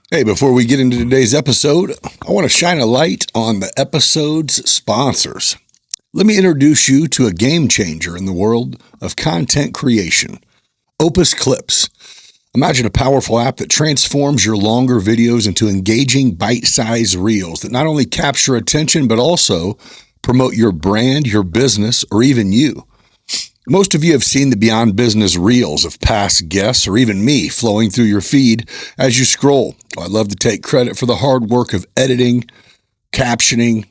Hey, before we get into today's episode, I want to shine a light on the episode's sponsors. Let me introduce you to a game changer in the world of content creation, Opus Clips. Imagine a powerful app that transforms your longer videos into engaging bite-sized reels that not only capture attention, but also promote your brand, your business, or even you. Most of you have seen the Beyond Business reels of past guests or even me flowing through your feed as you scroll. I love to take credit for the hard work of editing, captioning,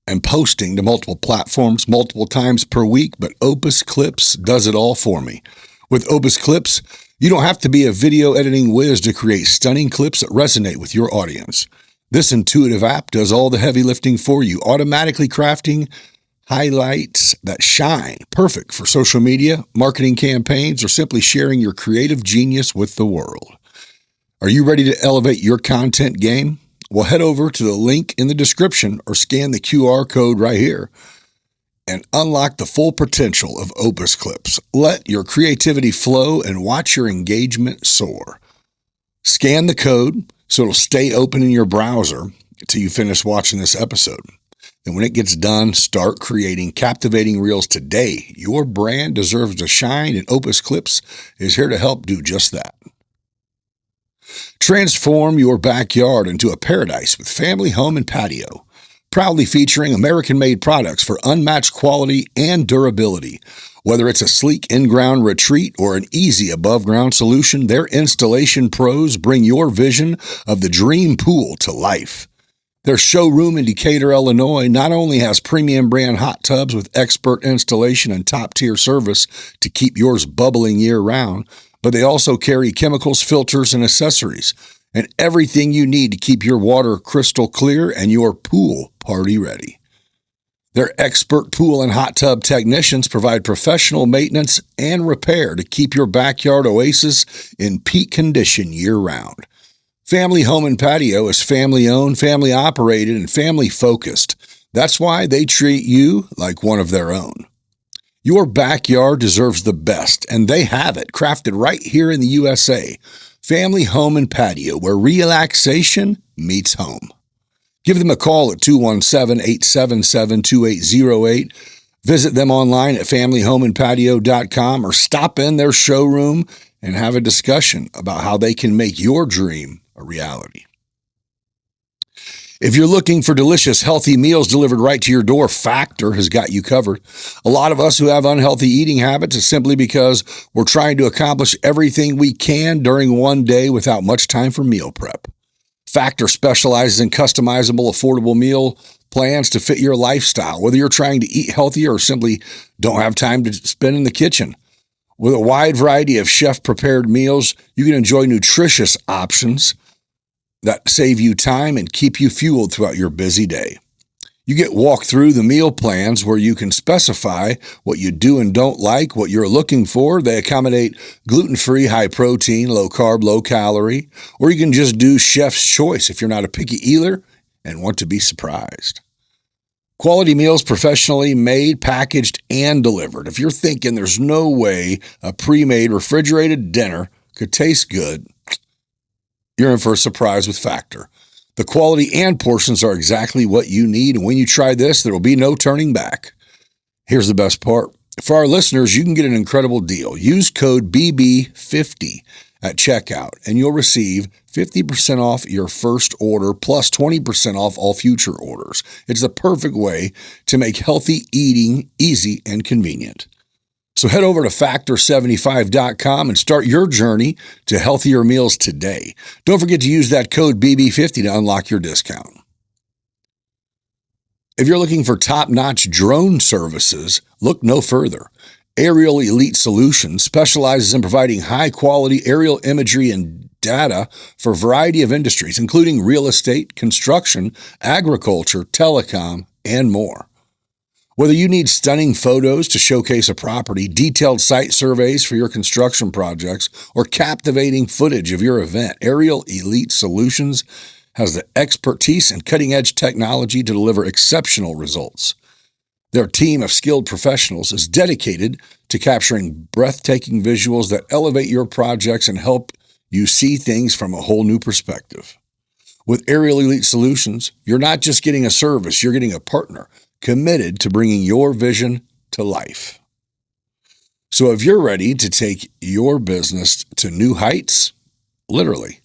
and posting to multiple platforms multiple times per week, but Opus Clips does it all for me. With Opus Clips, you don't have to be a video editing whiz to create stunning clips that resonate with your audience. This intuitive app does all the heavy lifting for you, automatically crafting highlights that shine, perfect for social media, marketing campaigns, or simply sharing your creative genius with the world. Are you ready to elevate your content game? Well, head over to the link in the description or scan the QR code right here and unlock the full potential of Opus Clips. Let your creativity flow and watch your engagement soar. Scan the code so it'll stay open in your browser until you finish watching this episode. And when it gets done, start creating captivating reels today. Your brand deserves to shine, and Opus Clips is here to help do just that. Transform your backyard into a paradise with Family Home and Patio, proudly featuring American-made products for unmatched quality and durability. Whether it's a sleek in-ground retreat or an easy above-ground solution, their installation pros bring your vision of the dream pool to life. Their showroom in Decatur, Illinois, not only has premium brand hot tubs with expert installation and top-tier service to keep yours bubbling year-round, but they also carry chemicals, filters, and accessories, and everything you need to keep your water crystal clear and your pool party ready. Their expert pool and hot tub technicians provide professional maintenance and repair to keep your backyard oasis in peak condition year-round. Family Home and Patio is family-owned, family-operated, and family-focused. That's why they treat you like one of their own. Your backyard deserves the best, and they have it, crafted right here in the USA. Family Home and Patio, where relaxation meets home. Give them a call at 217-877-2808. Visit them online at familyhomeandpatio.com or stop in their showroom and have a discussion about how they can make your dream a reality. If you're looking for delicious, healthy meals delivered right to your door, Factor has got you covered. A lot of us who have unhealthy eating habits is simply because we're trying to accomplish everything we can during one day without much time for meal prep. Factor specializes in customizable, affordable meal plans to fit your lifestyle, whether you're trying to eat healthier or simply don't have time to spend in the kitchen. With a wide variety of chef-prepared meals, you can enjoy nutritious options that save you time and keep you fueled throughout your busy day. You get walk through the meal plans where you can specify what you do and don't like, what you're looking for. They accommodate gluten-free, high-protein, low-carb, low-calorie, or you can just do chef's choice if you're not a picky eater and want to be surprised. Quality meals professionally made, packaged, and delivered. If you're thinking there's no way a pre-made refrigerated dinner could taste good, you're in for a surprise with Factor. The quality and portions are exactly what you need, and when you try this, there will be no turning back. Here's the best part. For our listeners, you can get an incredible deal. Use code BB50 at checkout, and you'll receive 50% off your first order plus 20% off all future orders. It's the perfect way to make healthy eating easy and convenient. So head over to Factor75.com and start your journey to healthier meals today. Don't forget to use that code BB50 to unlock your discount. If you're looking for top-notch drone services, look no further. Aerial Elite Solutions specializes in providing high-quality aerial imagery and data for a variety of industries, including real estate, construction, agriculture, telecom, and more. Whether you need stunning photos to showcase a property, detailed site surveys for your construction projects, or captivating footage of your event, Aerial Elite Solutions has the expertise and cutting-edge technology to deliver exceptional results. Their team of skilled professionals is dedicated to capturing breathtaking visuals that elevate your projects and help you see things from a whole new perspective. With Aerial Elite Solutions, you're not just getting a service, you're getting a partner committed to bringing your vision to life. So if you're ready to take your business to new heights, literally,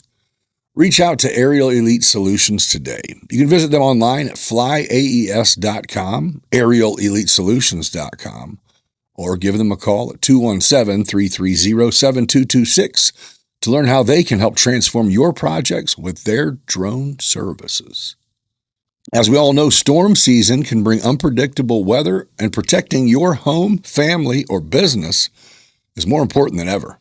reach out to Aerial Elite Solutions today. You can visit them online at flyaes.com, aerialelitesolutions.com, or give them a call at 217-330-7226 to learn how they can help transform your projects with their drone services. As we all know, storm season can bring unpredictable weather, and protecting your home, family, or business is more important than ever.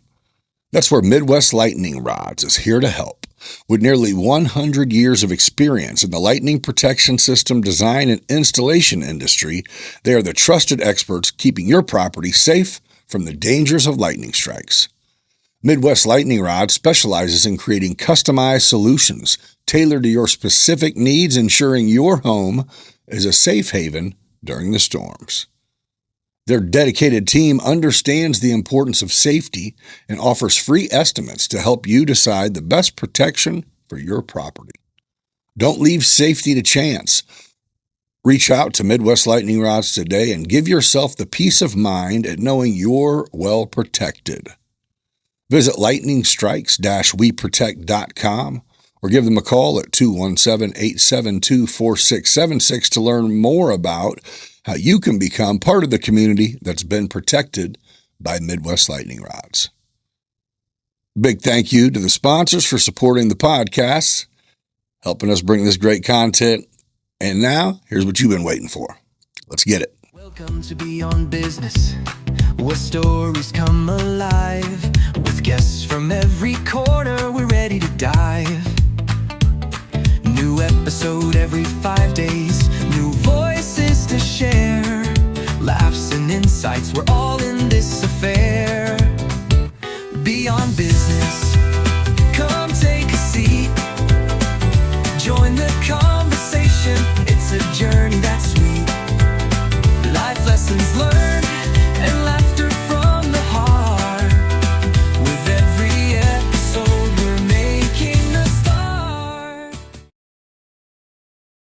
That's where Midwest Lightning Rods is here to help. With nearly 100 years of experience in the lightning protection system design and installation industry, they are the trusted experts keeping your property safe from the dangers of lightning strikes. Midwest Lightning Rod specializes in creating customized solutions tailored to your specific needs, ensuring your home is a safe haven during the storms. Their dedicated team understands the importance of safety and offers free estimates to help you decide the best protection for your property. Don't leave safety to chance. Reach out to Midwest Lightning Rods today and give yourself the peace of mind at knowing you're well protected. Visit lightningstrikes-weprotect.com or give them a call at 217-872-4676 to learn more about how you can become part of the community that's been protected by Midwest Lightning Rods. Big thank you to the sponsors for supporting the podcast, helping us bring this great content. And now, here's what you've been waiting for. Let's get it. Welcome to Beyond Business, where stories come alive. With guests from every corner, we're ready to dive. New episode every 5 days, new voices to share. Laughs and insights, we're all in this affair. Beyond Business, come take a seat. Join the conversation, it's a journey that's sweet. Life lessons learned and laughter from the heart. With every episode, we're making the start.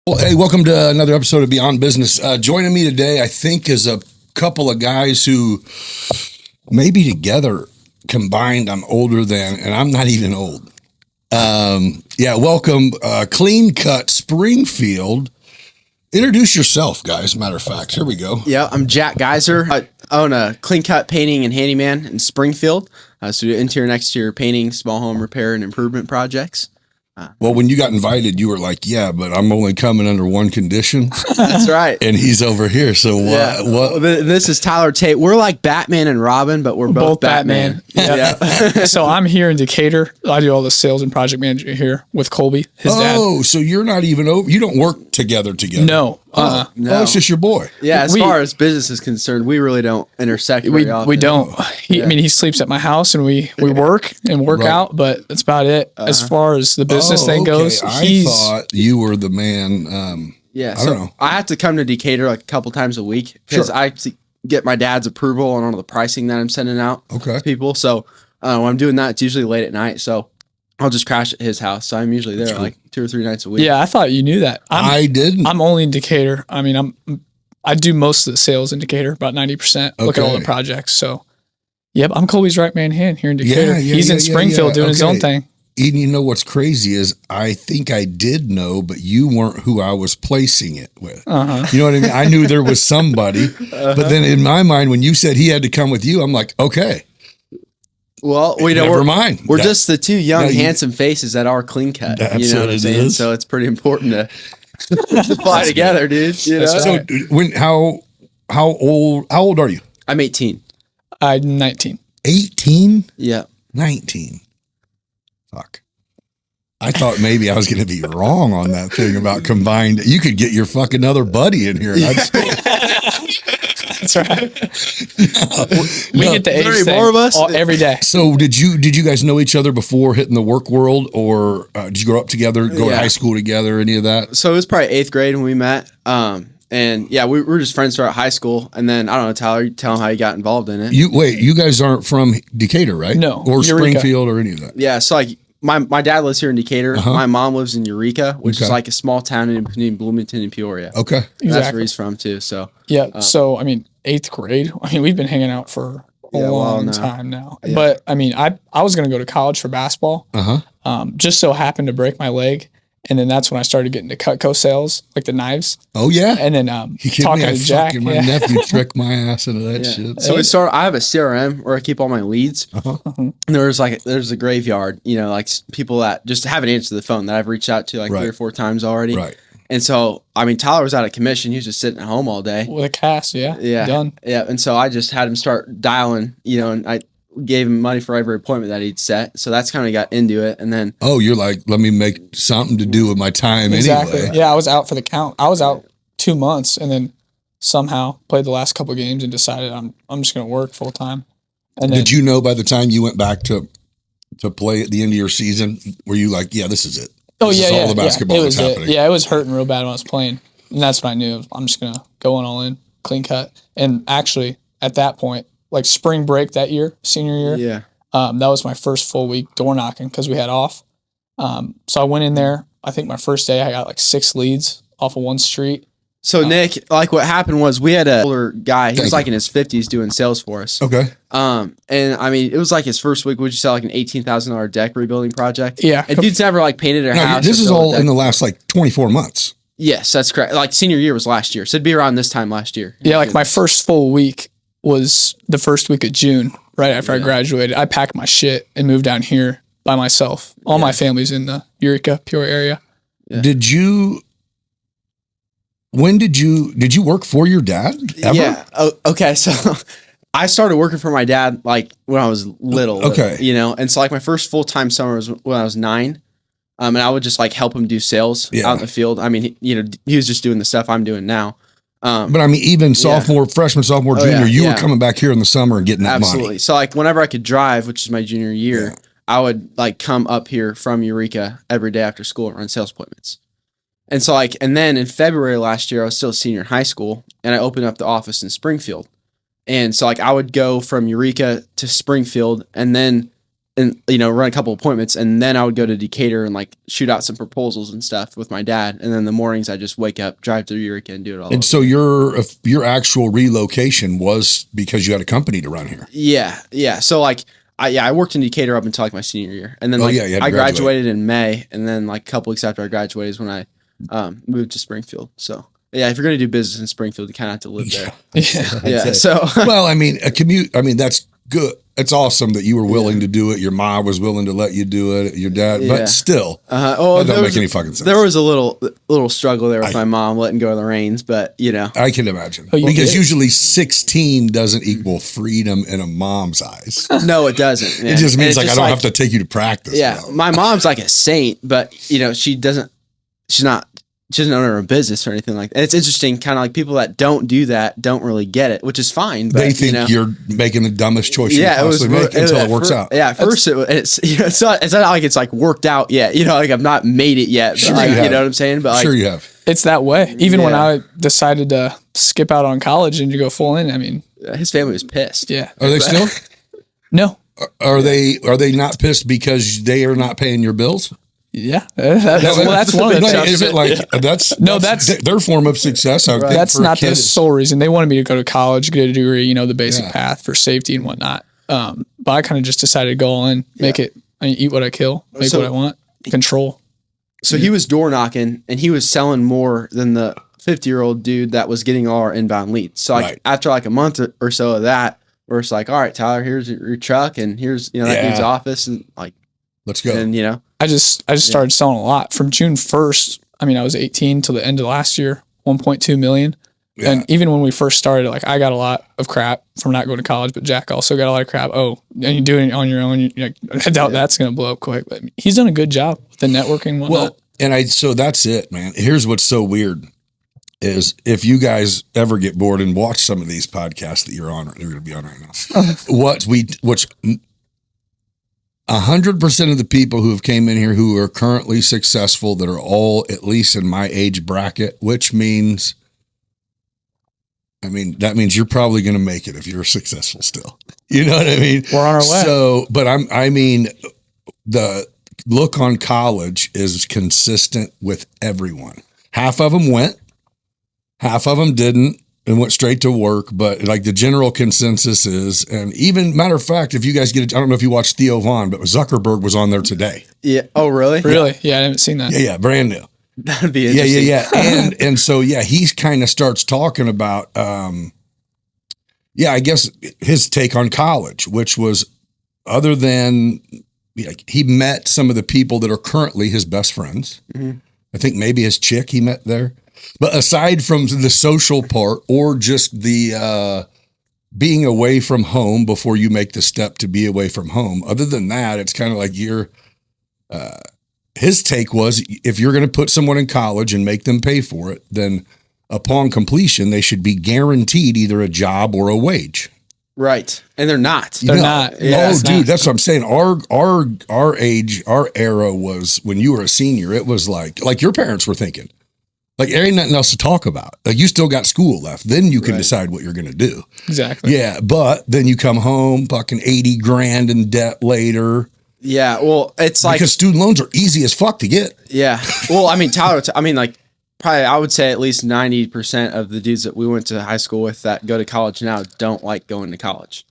Well, hey, welcome to another episode of Beyond Business. Joining me today, I think, is a couple of guys who maybe together combined I'm older than, and I'm not even old. Welcome, Clean Cut Springfield. Introduce yourself, guys. Matter of fact, here we go. Yeah, I'm Jack Geiser. I own a Clean Cut Painting and Handyman in Springfield. So do interior and exterior painting, small home repair, and improvement projects. Well, when you got invited, you were like, yeah, but I'm only coming under one condition. That's right. And he's over here. So what? Yeah. What? This is Tyler Tate. We're like Batman and Robin, but we're both Batman. Yeah. So I'm here in Decatur. I do all the sales and project manager here with Colby, his dad. Oh, so you're not even over. You don't work together. No. No. Oh, it's just your boy. Yeah, as far as business is concerned, we really don't intersect very often. We don't. I mean, he sleeps at my house and we work and work out, but that's about it. As far as the business thing goes, I thought you were the man. Yeah, I don't know. I have to come to Decatur like a couple times a week because I have to get my dad's approval on all the pricing that I'm sending out to people. So when I'm doing that, it's usually late at night. So I'll just crash at his house. So I'm usually there like 2 or 3 nights a week. Yeah, I thought you knew that. I didn't. I'm only in Decatur. I mean, I do most of the sales in Decatur, about 90%. Look at all the projects. So, yep, I'm Colby's right man hand here in Decatur. He's in Springfield doing his own thing. Even you know what's crazy is I think I did know, but you weren't who I was placing it with. You know what I mean? I knew there was somebody, but then in my mind, when you said he had to come with you, I'm like, okay. Well, never mind. We're just the two young, handsome faces that are clean cut. You know what I'm saying? So it's pretty important to fly together, dude. You know? So how old are you? I'm 18. I'm 19. 18? Yeah. 19. Fuck. I thought maybe I was going to be wrong on that thing about combined. You could get your fucking other buddy in here. That's right. We get the age thing more of us every day. So did you guys know each other before hitting the work world, or did you grow up together, go to high school together, any of that? So it was probably 8th grade when we met. And yeah, we were just friends throughout high school. And then, I don't know, Tyler, you tell him how you got involved in it. You guys aren't from Decatur, right? No. Or Springfield or any of that? Yeah, so like my dad lives here in Decatur. My mom lives in Eureka, which is like a small town in between Bloomington and Peoria. Okay. Exactly. That's where he's from too. So yeah. So I mean, 8th grade. I mean, we've been hanging out for a long time now. Yeah. But I mean, I was gonna go to college for basketball. Just so happened to break my leg. And then that's when I started getting to Cutco sales, like the knives. Oh yeah. And then talking to Jack. My nephew tricked my ass into that shit. So I have a CRM where I keep all my leads. And there's a graveyard, you know, like people that just haven't answered the phone that I've reached out to like 3 or 4 times already. Right. And so, I mean, Tyler was out of commission. He was just sitting at home all day. With a cast, yeah. Done. Yeah. And so I just had him start dialing, you know, and I gave him money for every appointment that he'd set. So that's kind of got into it. And then, you're like, let me make something to do with my time anyway. Yeah, I was out for the count. I was out 2 months and then somehow played the last couple of games and decided I'm just going to work full time. And then, did you know by the time you went back to play at the end of your season, were you like, yeah, this is it? This is all the basketball that's happening. Yeah, it was hurting real bad when I was playing. And that's when I knew I'm just going to go all in, clean cut. And actually at that point, like spring break that year, senior year. Yeah. That was my first full week door knocking because we had off. So I went in there. I think my first day I got like 6 leads off of one street. So Nick, like what happened was we had a older guy. He was like in his 50s doing sales for us. Okay. And I mean, it was like his first week. Would you sell like an $18,000 deck rebuilding project? Yeah. And dude's never like painted a house. This is all in the last like 24 months. Yes, that's correct. Like senior year was last year. So it'd be around this time last year. Yeah. Like my first full week was the first week of June, right after I graduated. I packed my shit and moved down here by myself. All my family's in the Eureka, Peoria area. Yeah. Did you work for your dad ever? Yeah. Okay. So I started working for my dad like when I was little. Okay. You know, and so like my first full-time summer was when I was 9. And I would just like help him do sales out in the field. I mean, he was just doing the stuff I'm doing now. But I mean, even freshman, sophomore, junior, you were coming back here in the summer and getting that money. So like whenever I could drive, which is my junior year, I would like come up here from Eureka every day after school and run sales appointments. And so like, and then in February last year, I was still a senior in high school and I opened up the office in Springfield. And so like I would go from Eureka to Springfield and then run a couple appointments, and then I would go to Decatur and like shoot out some proposals and stuff with my dad. And then the mornings I just wake up, drive to Eureka, and do it all. And so your actual relocation was because you had a company to run here. Yeah. So like I worked in Decatur up until like my senior year, and then I graduated in May, and then like a couple weeks after I graduated is when I moved to Springfield. So. Yeah, if you're going to do business in Springfield, you kind of have to live there. Yeah. So, well, I mean, a commute. I mean, that's good. It's awesome that you were willing to do it. Your mom was willing to let you do it. Your dad, but still, that don't make any fucking sense. There was a little struggle there with my mom letting go of the reins, but I can imagine because usually 16 doesn't equal freedom in a mom's eyes. No, it doesn't. It just means like I don't have to take you to practice. Yeah, my mom's like a saint, but she doesn't. She doesn't own her own business or anything like that. And it's interesting, kind of like people that don't do that don't really get it, which is fine. But, they think you're making the dumbest choice you can possibly make until it works out. Yeah, at first it's not like it's like worked out yet. Like I've not made it yet. Sure like, you know what I'm saying? But like, sure you have. It's that way. Even when I decided to skip out on college and to go full in, I mean, his family was pissed. Yeah. Are they still? No. Are they not pissed because they are not paying your bills? Yeah, that's one of the. Is it like that's their form of success? That's not the sole reason. They wanted me to go to college, get a degree, the basic path for safety and whatnot. But I kind of just decided to go all in, make it. Eat what I kill, make what I want, control. So he was door knocking, and he was selling more than the 50-year-old dude that was getting all our inbound leads. So after like a month or so of that, we're just like, all right, Tyler, here's your truck, and here's that dude's office, and like, let's go. And I just started selling a lot from June 1st. I mean, I was 18 till the end of last year, 1.2 million. Yeah. And even when we first started, like I got a lot of crap from not going to college, but Jack also got a lot of crap. Oh, and you're doing it on your own. I doubt that's going to blow up quick, but he's done a good job with the networking and whatnot. Well, so that's it, man. Here's what's so weird is if you guys ever get bored and watch some of these podcasts that you're going to be on right now, what's 100% of the people who have came in here who are currently successful that are all at least in my age bracket, which means, that means you're probably going to make it if you're successful still. You know what I mean? We're on our way. So, but the look on college is consistent with everyone. Half of them went, half of them didn't and went straight to work. But like the general consensus is, and even matter of fact, if you guys get, I don't know if you watched Theo Vaughn, but Zuckerberg was on there today. Yeah. Oh, really? Really? Yeah, I haven't seen that. Yeah, brand new. That'd be interesting. Yeah. And so, he's kind of starts talking about, I guess his take on college, which was other than he met some of the people that are currently his best friends. Mm-hmm. I think maybe his chick he met there. But aside from the social part or just the being away from home before you make the step to be away from home, other than that, it's kind of like his take was if you're going to put someone in college and make them pay for it, then upon completion, they should be guaranteed either a job or a wage. Right. And they're not. They're not. Yeah, dude, that's what I'm saying. Our age, our era was when you were a senior, it was like your parents were thinking. Like there ain't nothing else to talk about. Like you still got school left. Then you can decide what you're going to do. Exactly. Yeah. But then you come home, fucking 80 grand in debt later. Yeah. Well, it's like, because student loans are easy as fuck to get. Yeah. Well, I mean, Tyler, probably I would say at least 90% of the dudes that we went to high school with that go to college now don't like going to college.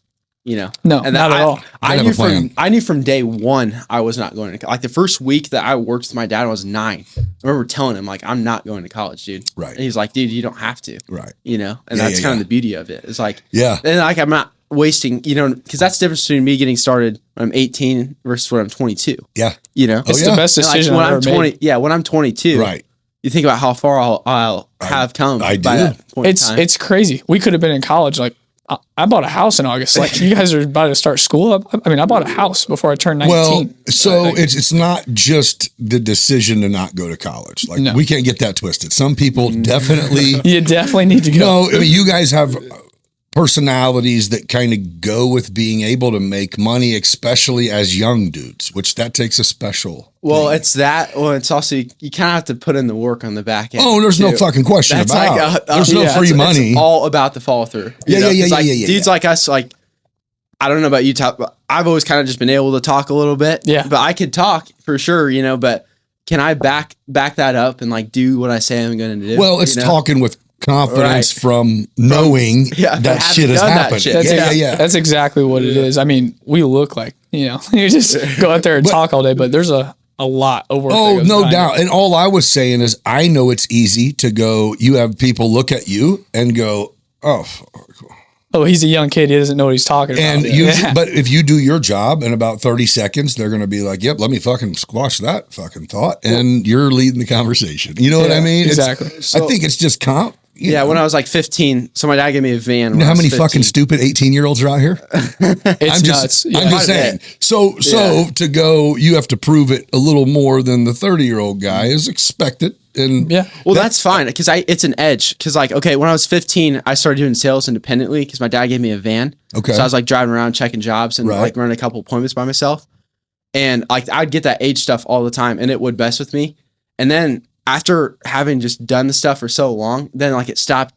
No, and not at all. I knew from day one I was not going to like the first week that I worked with my dad when I was 9. I remember telling him like I'm not going to college, dude. Right. And he's like, dude, you don't have to. Right. And that's kind of the beauty of it. It's like, and like I'm not wasting, because that's the difference between me getting started when I'm 18 versus when I'm 22. Yeah. It's the best decision when I've ever 20. made. Yeah, when I'm 22. Right. You think about how far I'll have come. I by do. That point in time. It's crazy. We could have been in college. Like I bought a house in August. Like you guys are about to start school. I bought a house before I turned 19. Well, so it's not just the decision to not go to college. Like we can't get that twisted. Some people definitely. You definitely need to go. No, I mean, you guys have personalities that kind of go with being able to make money, especially as young dudes, which that takes a special. Well, thing. it's that. Well, it's also you kind of have to put in the work on the back end. Oh, there's no fucking question That's about it. There's no free it's money. It's all about the follow through. Yeah. Dudes like us, like I don't know about you, but I've always kind of just been able to talk a little bit. Yeah, but I could talk for sure, But can I back that up and like do what I say I'm going to do? Well, it's talking with confidence from knowing that shit has happened. That's exactly what it is. I mean, we look like, you just go out there and talk all day, but there's a lot of work. Oh, no doubt. And all I was saying is I know it's easy to go, you have people look at you and go, oh, he's a young kid. He doesn't know what he's talking about. And but if you do your job in about 30 seconds, they're going to be like, yep, let me fucking squash that fucking thought. And you're leading the conversation. You know what I mean? Exactly. I think it's just comp. When I was like 15, so my dad gave me a van. You know how many fucking stupid 18-year-olds are out here? It's nuts. I'm just saying. So to go, you have to prove it a little more than the 30-year-old guy is expected. And well, that's fine because it's an edge. Because when I was 15, I started doing sales independently because my dad gave me a van. Okay. So I was like driving around checking jobs and like running a couple appointments by myself. And like I'd get that age stuff all the time, and it would mess with me. And then after having just done the stuff for so long, then like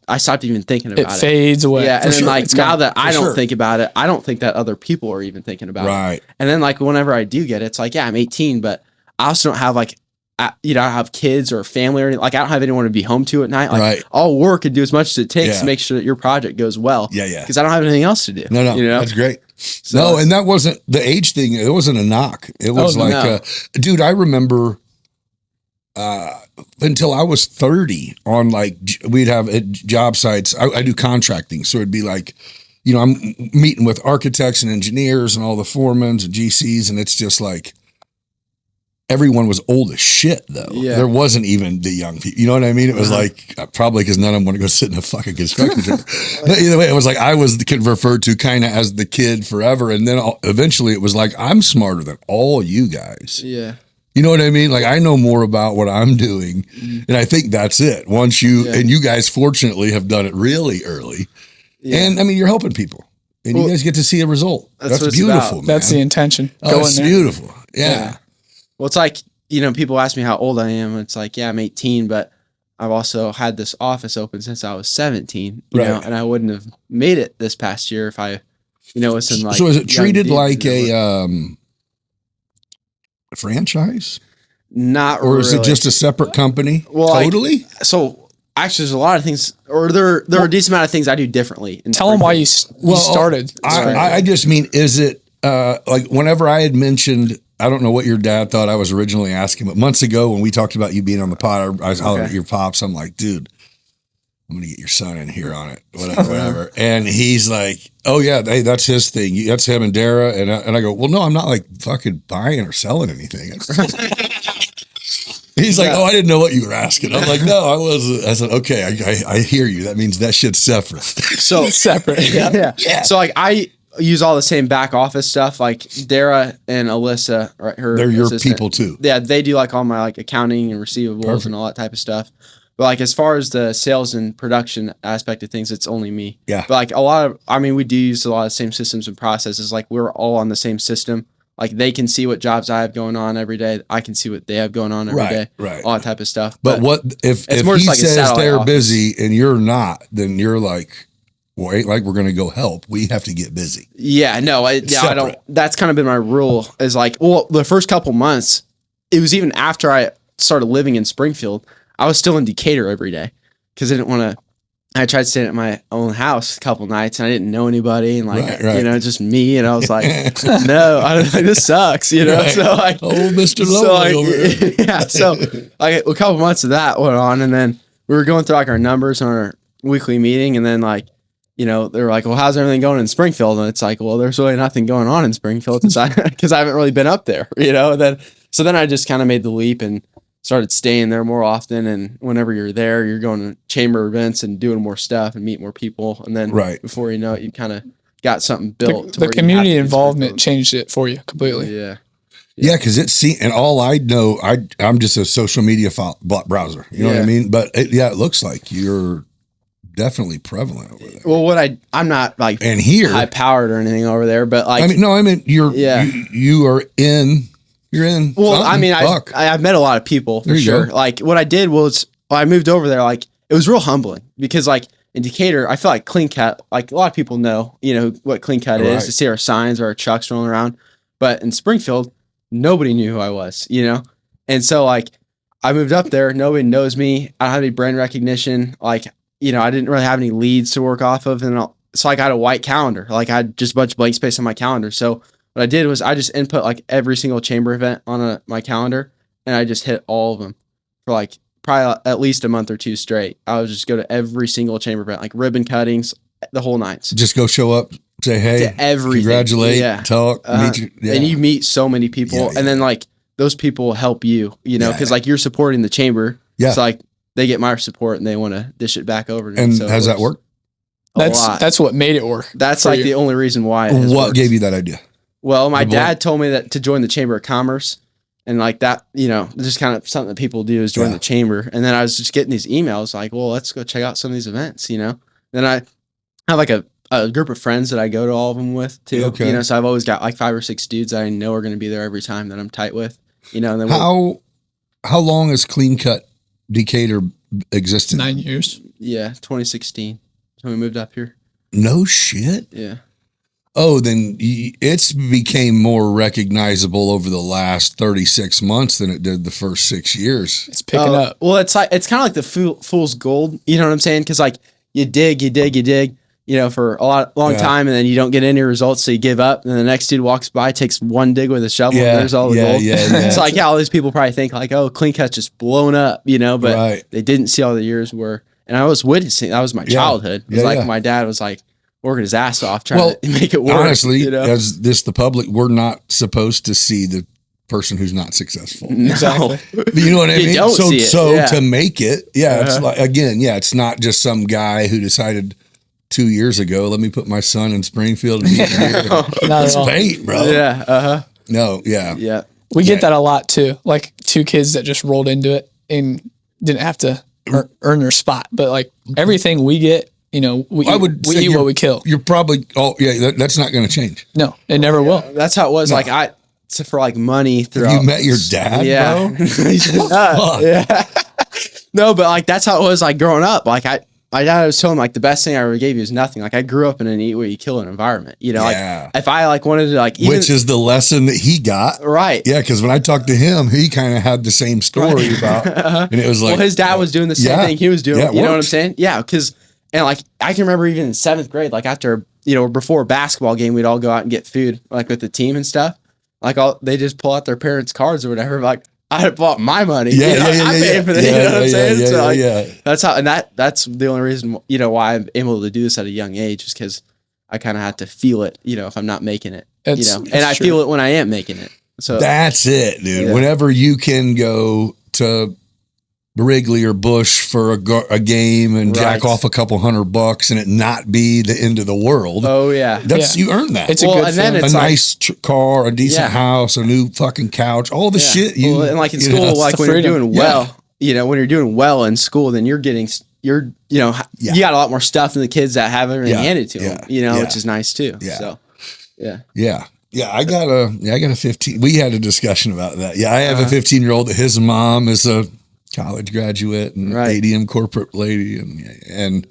I stopped even thinking about it. It fades away. Yeah. And then like now that I don't think about it, I don't think that other people are even thinking about it. And then like whenever I do get it, it's like, I'm 18, but I also don't have like, I have kids or family or anything. Like I don't have anyone to be home to at night. Like I'll work and do as much as it takes to make sure that your project goes well. Yeah. Because I don't have anything else to do. No. That's great. So and that wasn't the age thing. It wasn't a knock. It was dude, I remember, until I was 30 on like, we'd have at job sites. I do contracting. So it'd be like, I'm meeting with architects and engineers and all the foremans and GCs. And it's just like, everyone was old as shit though. Yeah. There wasn't even the young people. You know what I mean? It was like, probably because none of them want to go sit in a fucking construction job. But either way, it was like, I was referred to kind of as the kid forever. And then eventually it was like, I'm smarter than all you guys. Yeah. You know what I mean? Like I know more about what I'm doing. And I think that's it. Once and you guys fortunately have done it really early. Yeah. And I mean, you're helping people and you guys get to see a result. That's beautiful. Man. That's the intention. It's beautiful. Yeah. Well, it's like, people ask me how old I am. It's like, I'm 18, but I've also had this office open since I was 17, you know, and I wouldn't have made it this past year if I, was in like. So is it treated like a, franchise? Not or is really. it just a separate company? Well, totally. So actually, there's a lot of things, or there are a decent amount of things I do differently. Tell them why you started. I just mean, is it like whenever I had mentioned, I don't know what your dad thought I was originally asking, but months ago when we talked about you being on the pod, I was hollering at your pops. I'm like, dude, I'm going to get your son in here on it, whatever. And he's like, oh yeah, hey, that's his thing. That's him and Dara. And I go, well, no, I'm not like fucking buying or selling anything. He's like, oh, I didn't know what you were asking. I'm like, no, I wasn't. I said, okay, I hear you. That means that shit's separate. So separate. Yeah. So like I use all the same back office stuff. Like Dara and Alyssa, right? They're your assistant. people too. Yeah, they do like all my like accounting and receivables and all that type of stuff. But like as far as the sales and production aspect of things, it's only me. Yeah. But like we do use a lot of the same systems and processes. Like we're all on the same system. Like they can see what jobs I have going on every day. I can see what they have going on every day. Right. All that type of stuff. But what if he like says they're office. Busy and you're not, then you're like, well, ain't like we're going to go help. We have to get busy. Yeah, no, I don't. That's kind of been my rule is like, well, the first couple months, it was even after I started living in Springfield, I was still in Decatur every day because I didn't want to. I tried staying at my own house a couple nights and I didn't know anybody and like, just me. And I was like, no, this sucks, So like, oh, Mr. Lonely over here. Yeah. So like a couple months of that went on and then we were going through like our numbers on our weekly meeting. And then like, they were like, well, how's everything going in Springfield? And it's like, well, there's really nothing going on in Springfield because I haven't really been up there, And then I just kind of made the leap and started staying there more often. And whenever you're there, you're going to chamber events and doing more stuff and meet more people. And then before you know it, you kind of got something built. The community involvement changed it for you completely. Yeah. Yeah, because and all I know, I'm just a social media browser. You know what I mean? But it looks like you're definitely prevalent over there. Well, I'm not like and here high powered or anything over there, but like you are in. You're in. Well, I've met a lot of people for sure. Go. Like what I did was I moved over there. Like it was real humbling because like in Decatur, I feel like Clean Cut. Like a lot of people know, what Clean Cut is. To see our signs or our trucks rolling around. But in Springfield, nobody knew who I was. And so like I moved up there. Nobody knows me. I don't have any brand recognition. Like I didn't really have any leads to work off of, and so like I had a white calendar. Like I had just a bunch of blank space on my calendar. So what I did was I just input like every single chamber event on my calendar and I just hit all of them for like probably at least a month or two straight. I would just go to every single chamber event, like ribbon cuttings, the whole nights. Just go show up, say, hey, congratulate, talk, meet you. Yeah. And you meet so many people and then like those people help you, because like you're supporting the chamber. Yeah. So like they get my support and they want to dish it back over to me. And so how's that work? That's what made it work. That's like the only reason why. What gave you that idea? Well, my dad told me that to join the Chamber of Commerce and like that, just kind of something that people do is join the chamber. And then I was just getting these emails like, well, let's go check out some of these events, Then I have like a group of friends that I go to all of them with too, so I've always got like 5 or 6 dudes that I know are going to be there every time that I'm tight with, And then how long has Clean Cut Decatur existed? 9 years. Yeah. 2016. So we moved up here. No shit. Yeah. Oh, then it's became more recognizable over the last 36 months than it did the first 6 years. It's picking up. Well, it's kind of like the fool's gold. You know what I'm saying? Because like you dig, for a long time, and then you don't get any results, so you give up. And then the next dude walks by, takes one dig with a shovel, and there's all the gold. It's like all these people probably think like, oh, Clean Cut's just blown up, but they didn't see all the years where. And I was witnessing. That was my childhood. It was my dad was like working his ass off trying to make it work. Honestly, as the public, we're not supposed to see the person who's not successful. Exactly. You know what I mean? So to make it, it's like, again, it's not just some guy who decided 2 years ago, let me put my son in Springfield and it's paint, bro. Yeah. No, yeah. Yeah. We get that a lot too. Like 2 kids that just rolled into it and didn't have to earn their spot. But like everything we get, we eat what we kill. You're probably, that's not going to change. No, it never will. That's how it was. No. Like for like money throughout. Have you met your dad, bro? Yeah. No, but like that's how it was like growing up. Like my dad was telling him, like, the best thing I ever gave you is nothing. Like, I grew up in an eat what you kill environment. You know, like if I like wanted to like, which is the lesson that he got, right? Yeah, because when I talked to him, he kind of had the same story about, and it was like, well, his dad was doing the same thing he was doing. Yeah, you know what I'm saying? Yeah, because and like I can remember even in 7th grade, like after before a basketball game, we'd all go out and get food like with the team and stuff. Like they just pull out their parents' cards or whatever. Like I bought my money. I paid for this. You know what I'm saying? So like, that's how, and that's the only reason why I'm able to do this at a young age is because I kind of have to feel it. If I'm not making it, and I feel it when I am making it. So that's it, dude. Whenever you can go to Wrigley or Bush for a game and jack off a couple $100 and it not be the end of the world. Oh yeah, you earn that. It's a good feeling. It's a nice car, a decent house, a new fucking couch, all the shit. And like in school, like when you're doing well, when you're doing well in school, then you got a lot more stuff than the kids that have everything handed to them. Which is nice too. Yeah. So yeah. I got a 15. We had a discussion about that. Yeah, I have a 15-year-old that his mom is a college graduate and ADM corporate lady, and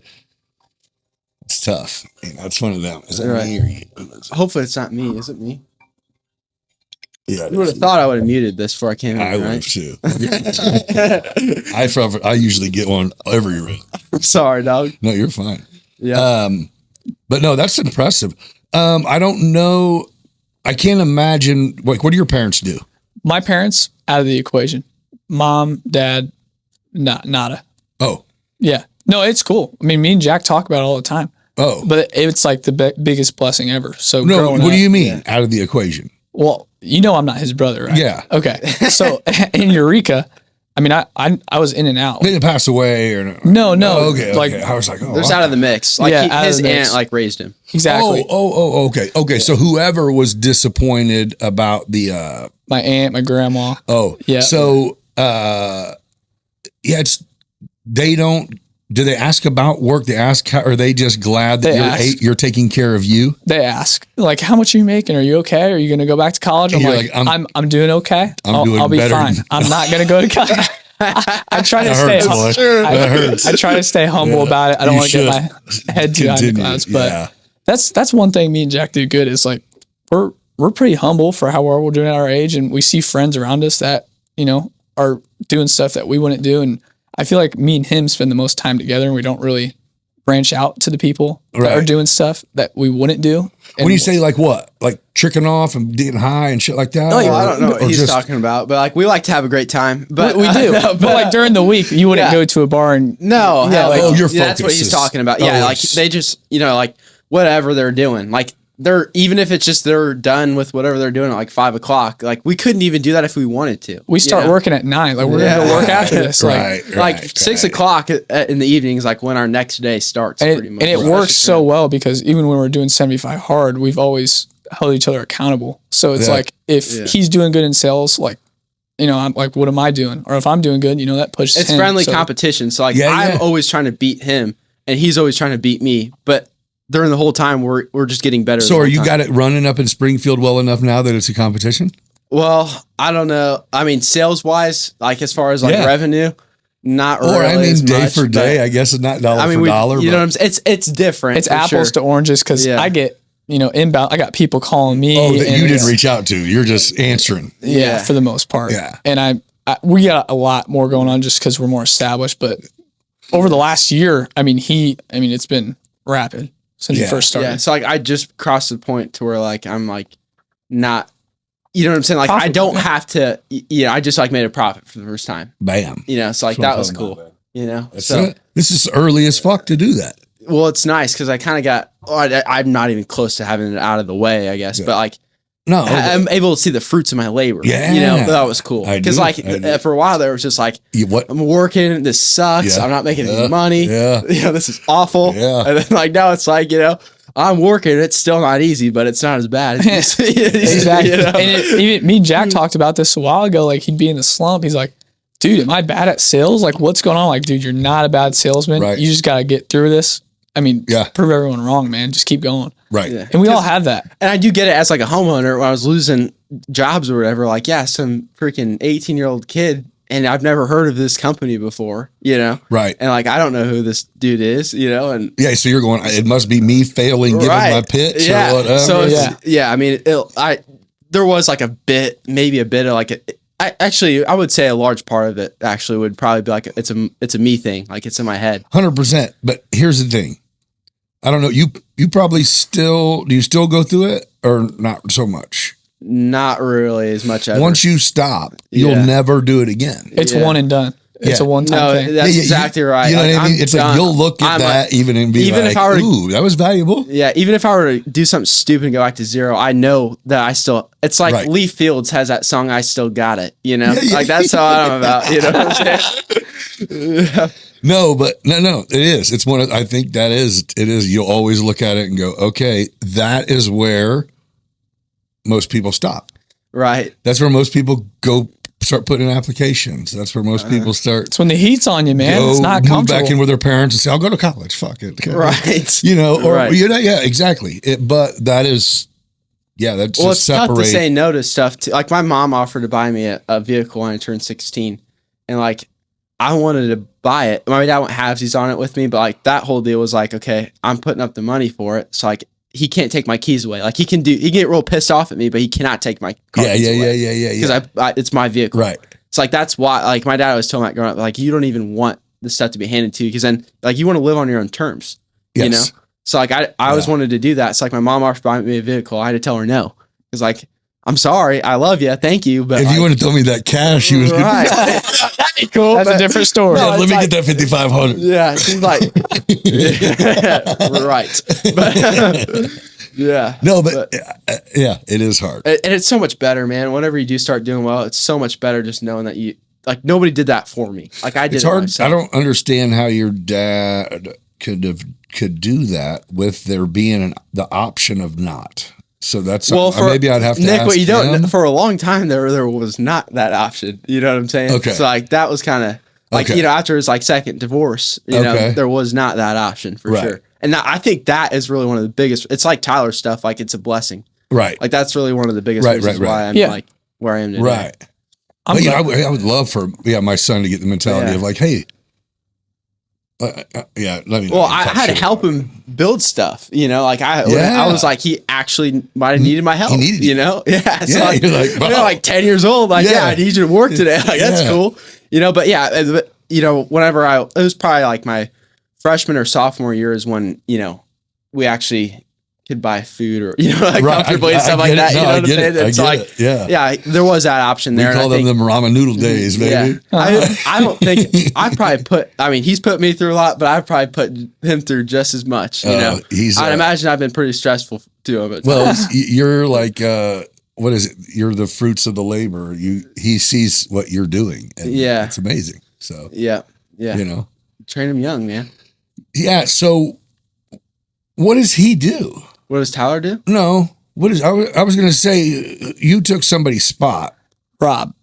it's tough. It's one of them. Is that me or you? Hopefully it's not me. Is it me? Yeah, you would have thought I would have muted this before I came in. I would have too. I usually get one every ring. I'm sorry, dog. No, you're fine. Yeah. But no, that's impressive. I don't know. I can't imagine. Like, what do your parents do? My parents out of the equation. Mom, dad, nada. Oh. Yeah. No, it's cool. I mean, me and Jack talk about it all the time. Oh. But it's like the biggest blessing ever. So no, what do you mean out of the equation? Well, I'm not his brother, right? Yeah. Okay. So in Eureka, I mean, I was in and out. They didn't pass away or no? Oh, okay. Like I was like, there's out of the mix. Like his aunt like raised him. Exactly. Okay. Yeah. So whoever was disappointed about the my aunt, my grandma. Oh, yeah. So do they ask about work? They ask, or are they just glad that you're taking care of you? They ask, like, how much are you making? Are you okay? Are you going to go back to college? I'm like, I'm doing okay. I'll be fine. I'm not going to go to college. I try to stay humble. I try to stay humble about it. I don't want to get my head too high in the clouds, but that's one thing me and Jack do good is like, we're pretty humble for how well we're doing at our age. And we see friends around us that, are doing stuff that we wouldn't do. And I feel like me and him spend the most time together and we don't really branch out to the people that are doing stuff that we wouldn't do. When you say like what? Like tricking off and getting high and shit like that? I don't know what he's talking about, but like we like to have a great time. But we do. But like during the week, you wouldn't go to a bar and your focus that's what he's talking about. Yeah, like they just like whatever they're doing. Like even if it's just they're done with whatever they're doing at like 5 o'clock, like we couldn't even do that if we wanted to. We start working at 9. Like we're gonna go work after this. Like 6 o'clock in the evening is like when our next day starts. And it works so well because even when we're doing 75 hard, we've always held each other accountable. So it's like if he's doing good in sales, like I'm like, what am I doing? Or if I'm doing good, that pushes. It's friendly competition. So like I'm always trying to beat him, and he's always trying to beat me, but during the whole time, we're just getting better. So, you got it running up in Springfield well enough now that it's a competition? Well, I don't know. I mean, sales wise, like as far as like revenue, not really. Or I mean, day for day. I guess it's not dollar for dollar. You know what I'm saying? It's different. It's apples to oranges because I get inbound. I got people calling me. Oh, that you didn't reach out to. You're just answering. Yeah, for the most part. Yeah, and we got a lot more going on just because we're more established. But over the last year, it's been rapid. Since you first started. Yeah. So like I just crossed the point to where like I'm like not, you know what I'm saying? Like I don't have to, I just like made a profit for the first time. Bam. So like that was cool. So this is early as fuck to do that. Well, it's nice because I kind of got, I'm not even close to having it out of the way, I guess. But like, no, I'm able to see the fruits of my labor. Yeah. That was cool. Because like for a while there was just like, I'm working, this sucks. I'm not making any money. This is awful. And then like now it's like, I'm working. It's still not easy, but it's not as bad. Exactly. And even me and Jack talked about this a while ago. Like he'd be in the slump. He's like, dude, am I bad at sales? Like what's going on? Like, dude, you're not a bad salesman. Right. You just got to get through this. I mean, prove everyone wrong, man. Just keep going. Right. Yeah. And we all have that. And I do get it as like a homeowner when I was losing jobs or whatever. Like, some freaking 18-year-old kid and I've never heard of this company before, you know? Right. And like, I don't know who this dude is, you know? And yeah, so you're going, it must be me failing giving my pitch or whatever. So I mean, there was like maybe a bit of like, I would say a large part of it actually would probably be like, it's a me thing. Like it's in my head. 100%. But here's the thing. I don't know. You probably do you still go through it or not so much? Not really as much as once you stop, you'll never do it again. It's one and done. It's a one-time thing. That's exactly right. You know what I mean? It's like you'll look at that even and be like, ooh, that was valuable. Yeah, even if I were to do something stupid and go back to zero, I know that it's like Lee Fields has that song, I Still Got It, you know? Like that's how I'm about, you know what I'm saying? No, but no, it is. It's I think it is. You'll always look at it and go, okay, that is where most people stop. Right. That's where most people go start putting in applications. That's where most people start. It's when the heat's on you, man. It's not comfortable. Move back in with their parents and say, I'll go to college. Fuck it. Right. You know, or, yeah, exactly. But that is, that's well, it's tough to say no to stuff. Like my mom offered to buy me a vehicle when I turned 16. And like, I wanted to buy it. My dad went halvesies on it with me, but like that whole deal was like, okay, I'm putting up the money for it. So like, he can't take my keys away. Like he can get real pissed off at me, but he cannot take my car keys away. Yeah. Because it's my vehicle. Right. It's like, that's why, like my dad always told me growing up, like, you don't even want the stuff to be handed to you. Cause then like you want to live on your own terms, you know? So like, I always wanted to do that. So like my mom offered to buy me a vehicle. I had to tell her no. Cause like, I'm sorry. I love you. Thank you. But if you would have told me that cash, you was right. That'd be cool. That's a different story. No, let me get that 5,500. Yeah. She's like, right. But, yeah. No, but it is hard. And it's so much better, man. Whenever you do start doing well, it's so much better just knowing that you, like, nobody did that for me. Like, I did it's hard. Myself. I don't understand how your dad could do that with there being the option of not. So that's maybe I'd have to Nick, ask what you don't him. For a long time there was not that option. You know what I'm saying? Okay. So like that was kind of like you know, after his like second divorce, you know, there was not that option for sure. And I think that is really one of the biggest. It's like Tyler's stuff. Like it's a blessing. Right. Like that's really one of the biggest reasons why I'm like where I am today. Right. But, you know, I would love for my son to get the mentality of like, hey. Let me. Well, I had to help him build stuff. You know, like I was like, he actually might have needed my help. He needed you know, So like, you're like 10 years old. Like, I need you to work today. Like, that's cool. You know, but you know, whenever it was probably like my freshman or sophomore year is when you know we actually could buy food or you know like comfortably and stuff like that. You know what I'm saying? It's like there was that option there. We call them ramen noodle days, baby. Yeah. I don't think I probably he's put me through a lot, but I've probably put him through just as much. You know, I'd imagine I've been pretty stressful to him. Well, you're like what is it? You're the fruits of the labor. He sees what you're doing. And it's amazing. So yeah, you know, train him young, man. Yeah. So what does he do? What does Tyler do? No. I was going to say you took somebody's spot. Rob.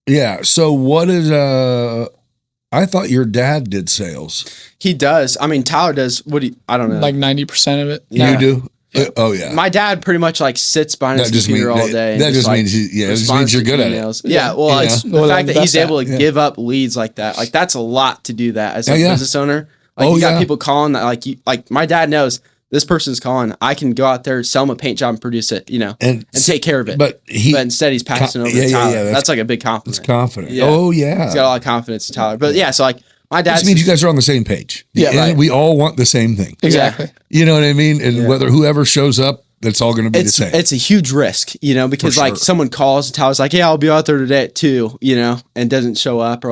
Yeah. So what is I thought your dad did sales. He does. I mean, Tyler does. I don't know. Like 90% of it. You do? Oh yeah. My dad pretty much like sits behind his computer all day. That just means it just means you're good at it. Yeah. Well, it's the fact that he's able to give up leads like that. Like that's a lot to do that as a business owner. Like you got people calling that like my dad knows this person's calling. I can go out there, sell him a paint job and produce it, you know, and take care of it. But instead he's passing over to Tyler. That's like a big compliment. It's confident. Yeah. Oh yeah. He's got a lot of confidence in Tyler. But so like my dad. This means you guys are on the same page. And we all want the same thing. Exactly. You know what I mean? And whether whoever shows up, it's all going to be the same. It's a huge risk, you know, because like someone calls and Tyler's like, yeah, I'll be out there today at 2, you know, and doesn't show up or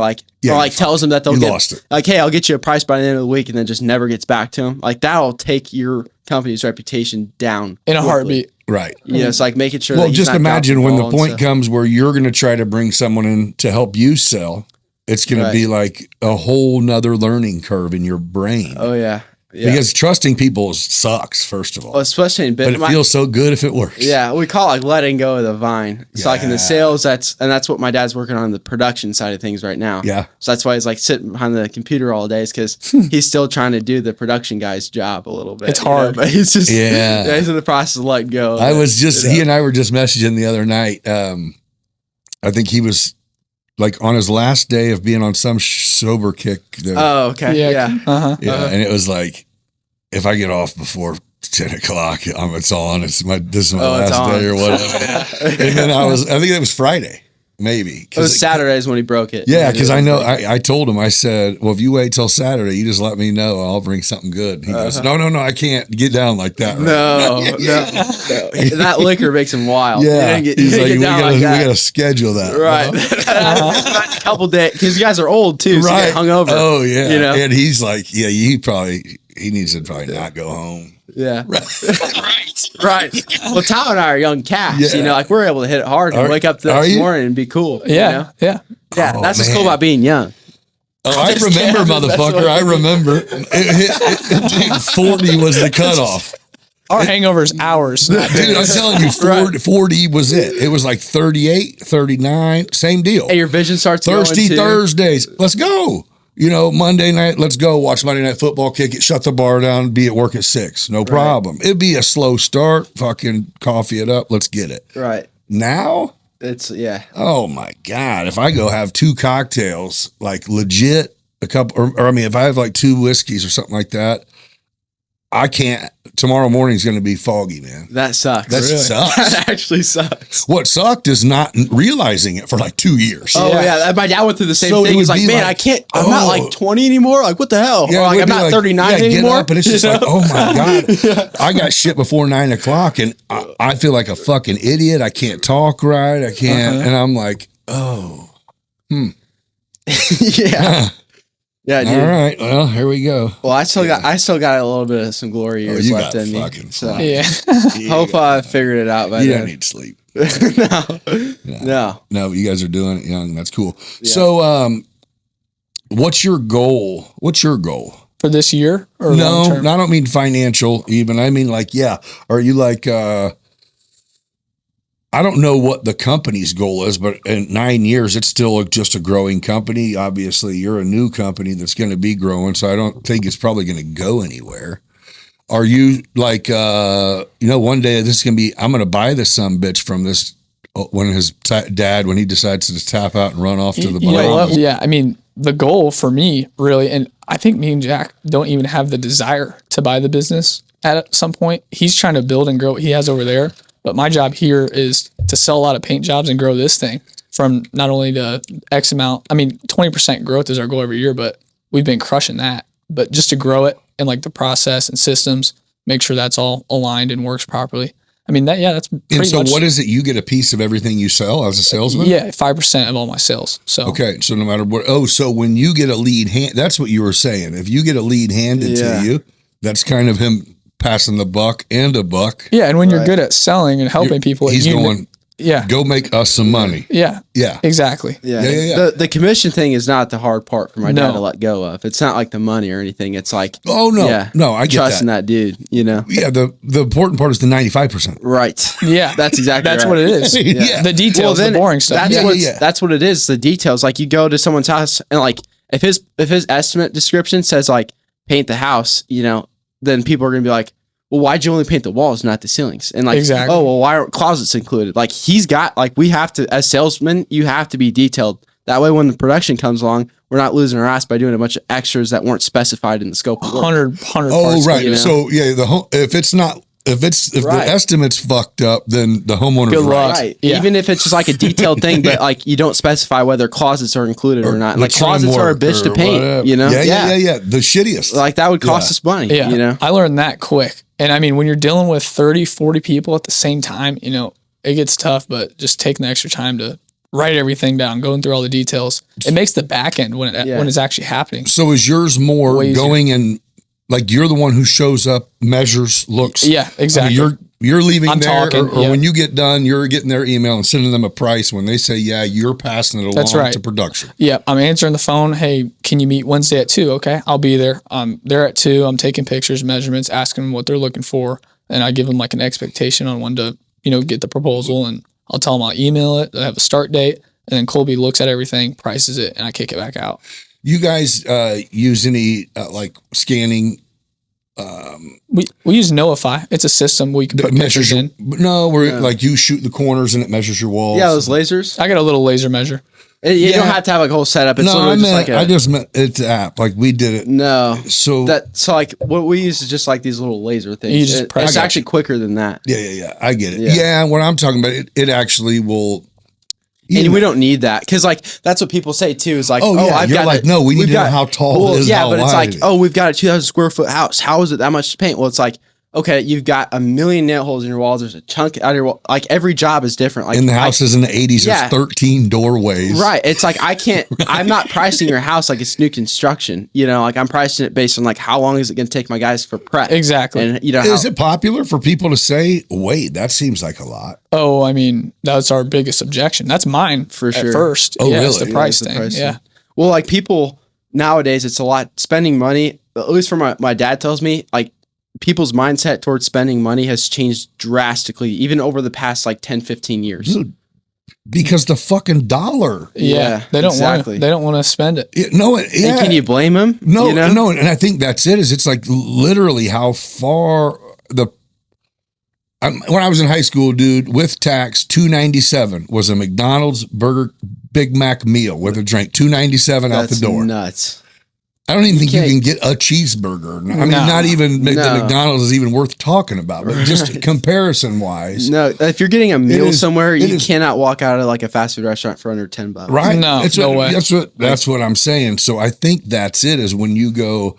tells them that they'll get like, hey, I'll get you a price by the end of the week and then just never gets back to them. Like that'll take your company's reputation down in a heartbeat. Right. Yeah. It's like making sure. Well, just imagine when the point comes where you're going to try to bring someone in to help you sell. It's going to be like a whole nother learning curve in your brain. Oh yeah. Yeah. Because trusting people sucks, first of all. Well, especially in business. But it feels so good if it works. Yeah, we call it like letting go of the vine. So like in the sales, that's what my dad's working on the production side of things right now. Yeah. So that's why he's like sitting behind the computer all day, because he's still trying to do the production guy's job a little bit. It's hard. But he's just he's in the process of letting go. He and I were just messaging the other night. I think he was like on his last day of being on some sober kick. Oh, okay. Yeah. And it was like, if I get off before 10 o'clock, it's on. This is my last day or whatever. And then I think it was Friday. Maybe. It was Saturdays when he broke it. Yeah, because I know I told him, I said, well, if you wait till Saturday, you just let me know. I'll bring something good. He goes, no, I can't get down like that. Right? No. That liquor makes him wild. Yeah. He's like, we got to schedule that. Right. A couple days. Because you guys are old too. So you get hungover. Oh, yeah. You know? And he's like, yeah, he needs to probably not go home. Yeah. Right. Well, Tyler and I are young cats. You know, like we're able to hit it hard and wake up the next morning and be cool. Yeah. You know? Yeah. Yeah. That's what's cool about being young. Oh, I remember, motherfucker. I remember. 40 was the cutoff. Our hangover's hours. Dude, I'm telling you, 40 was it. It was like 38, 39, same deal. Hey, your vision starts Thirsty going too. Thursdays. Let's go. You know, Monday night, let's go watch Monday Night Football, kick it, shut the bar down, be at work at 6. No problem. It'd be a slow start, fucking coffee it up, let's get it. Right. Now? Oh my God. If I go have 2 cocktails, like legit, a couple, or I mean, if I have like 2 whiskeys or something like that, I can't. Tomorrow morning's going to be foggy, man. That sucks. That sucks. That actually sucks. What sucked is not realizing it for like 2 years. Oh, yeah. My dad went through the same thing. He's like, man, I can't, I'm not like 20 anymore. Like, what the hell? Yeah, or like, I'm not 39 anymore. Get up, and it's just like, oh my God. I got shit before 9 o'clock and I feel like a fucking idiot. I can't talk right. I can't. And I'm like, Yeah. Yeah, dude. All right. Well, here we go. Well, I still got a little bit of some glory years left in me. So hope I figured it out by then. You don't need sleep. No, you guys are doing it young. That's cool. Yeah. So, what's your goal? For this year? Or no, I don't mean financial even. I mean like, are you like, I don't know what the company's goal is, but in 9 years, it's still just a growing company. Obviously, you're a new company that's going to be growing, so I don't think it's probably going to go anywhere. Are you like, one day this is going to be, I'm going to buy this sumbitch from this, when his dad, when he decides to tap out and run off to the Bahamas? Yeah, I mean, the goal for me, really, and I think me and Jack don't even have the desire to buy the business at some point. He's trying to build and grow what he has over there. But my job here is to sell a lot of paint jobs and grow this thing from not only the X amount. I mean, 20% growth is our goal every year, but we've been crushing that. But just to grow it and like the process and systems, make sure that's all aligned and works properly. I mean, that's pretty much. And so what is it? You get a piece of everything you sell as a salesman? Yeah, 5% of all my sales. So okay, so no matter what. Oh, so when you get a lead hand, that's what you were saying. If you get a lead handed to you, that's kind of him passing the buck and a buck. Yeah, and when you're good at selling and helping people, he's going, go make us some money. Yeah, exactly. Yeah. The commission thing is not the hard part for my dad to let go of. It's not like the money or anything. It's like, no, I get trusting that dude. You know. Yeah, the important part is the 95%. Right. Yeah, that's exactly. That's what it is. The details, the boring stuff. That's what it is. The details. Like you go to someone's house and like if his estimate description says like paint the house, then people are going to be like, well, why'd you only paint the walls, not the ceilings? And like, exactly. Oh, well, why aren't closets included? Like he's got, like we have to, as salesmen, you have to be detailed. That way, when the production comes along, we're not losing our ass by doing a bunch of extras that weren't specified in the scope of work. 100 Oh, parts, right. So if the estimate's fucked up, then the homeowner's right. Yeah. Even if it's just like a detailed thing, but like you don't specify whether closets are included or not. Like closets are a bitch to paint, whatever. Yeah. The shittiest. Like that would cost us money, I learned that quick. And I mean, when you're dealing with 30, 40 people at the same time, it gets tough, but just taking the extra time to write everything down, going through all the details, it makes the back end when it's actually happening. So is yours more going and like you're the one who shows up, measures, looks? Yeah, exactly. I mean, you're leaving I'm there, talking, or when you get done, you're getting their email and sending them a price. When they say, you're passing it along to production. Yeah, I'm answering the phone. Hey, can you meet Wednesday at 2? Okay, I'll be there. I'm there at 2. I'm taking pictures, measurements, asking them what they're looking for, and I give them like an expectation on when to, get the proposal, and I'll tell them I'll email it. I have a start date, and then Colby looks at everything, prices it, and I kick it back out. You guys use any like scanning We use Notify. It's a system we can put pictures in. No, where like you shoot the corners and it measures your walls. Yeah, those lasers. I got a little laser measure. You don't have to have like a whole setup. It's literally just like I just meant it's an app. Like we did it. No. So like what we use is just like these little laser things. You just press. It's actually quicker than that. Yeah. I get it. Yeah. Yeah, what I'm talking about, it actually will. And we don't need that because like that's what people say too. Is like, I've got like, no, we need to know how tall it is. Yeah, but it's like, we've got a 2,000 square foot house. How is it that much to paint? Well, it's like, okay, you've got a million nail holes in your walls. There's a chunk out of your wall. Like every job is different. Like in the houses in the 80s, there's 13 doorways. Right. It's like I'm not pricing your house like it's new construction. You know, like I'm pricing it based on like how long is it going to take my guys for prep. Exactly. And you know, is it popular for people to say, wait, that seems like a lot? Oh, I mean, that's our biggest objection. That's mine for sure. At first. Oh, really? It's the price thing. Yeah. Well, like people nowadays, it's a lot spending money. At least from my dad tells me, like people's mindset towards spending money has changed drastically, even over the past like 10, 15 years. Dude, because the fucking dollar. Yeah. They don't want to. They don't want to spend it. And can you blame them? No. And I think that's it. Is it's like literally how far when I was in high school, dude, with tax, $2.97 was a McDonald's burger Big Mac meal with a drink. $2.97 out the door. Nuts. I don't even think you can get a cheeseburger. I mean, not even the McDonald's is even worth talking about, but just comparison wise. No, if you're getting a meal somewhere, you cannot walk out of like a fast food restaurant for under $10. Right? No, no way. That's what I'm saying. So I think that's it. Is when you go.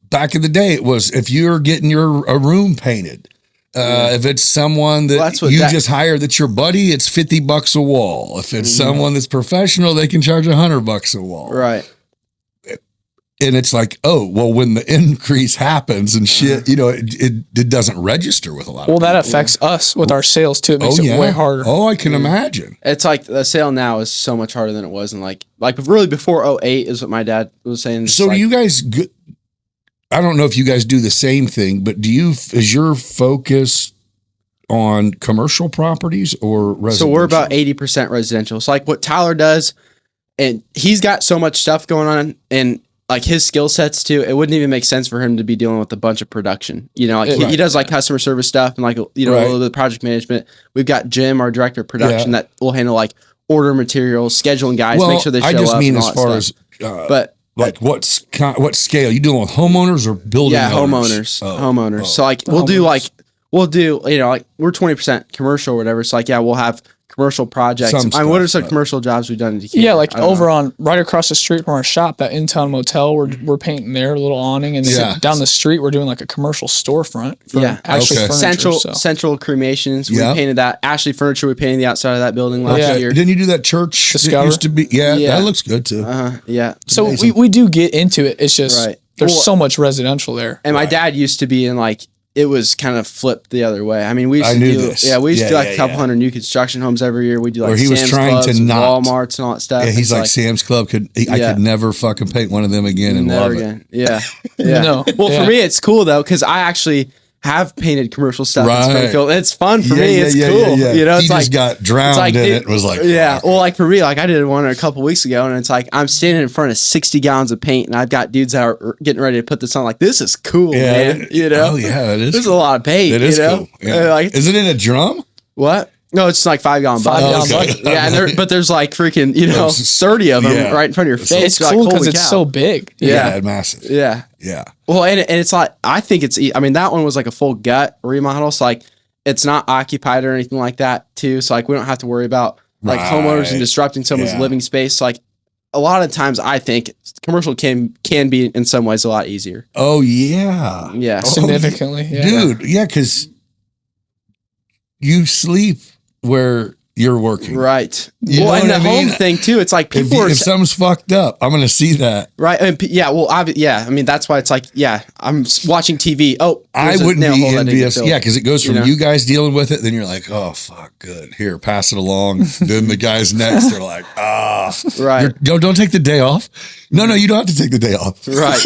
Back in the day, it was if you're getting a room painted. If it's someone that just hired that's your buddy, it's $50 a wall. If it's someone that's professional, they can charge $100 a wall. Right. And it's like, oh, well, when the increase happens and shit, you know, it doesn't register with a lot of people. Well, that affects us with our sales too. It makes it way harder. Oh, I can imagine. It's like the sale now is so much harder than it was. And like really before 2008 is what my dad was saying. So do you guys, I don't know if you guys do the same thing, but is your focus on commercial properties or residential? So we're about 80% residential. So like what Tyler does, and he's got so much stuff going on and like his skill sets too, it wouldn't even make sense for him to be dealing with a bunch of production. You know, like he does like customer service stuff and like, you know, a little bit of project management. We've got Jim, our director of production, that will handle like order materials, scheduling guys, make sure they show up. I just mean as far as, but like what scale? You dealing with homeowners or building owners? Homeowners. So like we'll do, you know, like we're 20% commercial or whatever. So like, we'll have commercial projects. What are some commercial jobs we've done in Decatur? Yeah, like over on right across the street from our shop, that In-Town Motel, we're painting there, a little awning, and then down the street we're doing like a commercial storefront for Ashley Furniture. Central Cremations. We painted that. Ashley Furniture, we painted the outside of that building last year. Didn't you do that church? Discover? Used to be, that looks good too. So we do get into it. It's just there's so much residential there. And my dad used to be in like, it was kind of flipped the other way. I mean, we used to do like a couple hundred new construction homes every year. We do like Sam's Clubs, Walmarts and all that stuff. Yeah, he's like Sam's Club I could never fucking paint one of them again and love it. Yeah. No. Well, for me, it's cool though, because I actually have painted commercial stuff in Springfield. It's fun for me. It's cool. You know, it's he just got drowned in it. It was like, well, like for me, like I did one a couple weeks ago, and it's like I'm standing in front of 60 gallons of paint, and I've got dudes that are getting ready to put this on. Like, this is cool, man. You know? Oh yeah, it is. There's a lot of paint. It is cool. Yeah. Like, is it in a drum? What? No, it's like 5 gallon buckets. Yeah, but there's like freaking 30 of them right in front of your face. It's cool because it's so big. Yeah, massive. Yeah. Well, and it's like I think I mean that one was like a full gut remodel, so like it's not occupied or anything like that too. So like we don't have to worry about like homeowners and disrupting someone's living space. So like a lot of times I think commercial can be in some ways a lot easier. Oh yeah, significantly, dude. Yeah, because you sleep where you're working. Right. And the home thing too, it's like people if something's fucked up, I'm going to see that. Right. And I mean, that's why it's like, I'm watching TV. Oh, I wouldn't be envious. Yeah. Cause it goes from you guys dealing with it. Then you're like, oh fuck, good. Here, pass it along. Then the guys next are like, right. Don't take the day off. No, you don't have to take the day off. Right.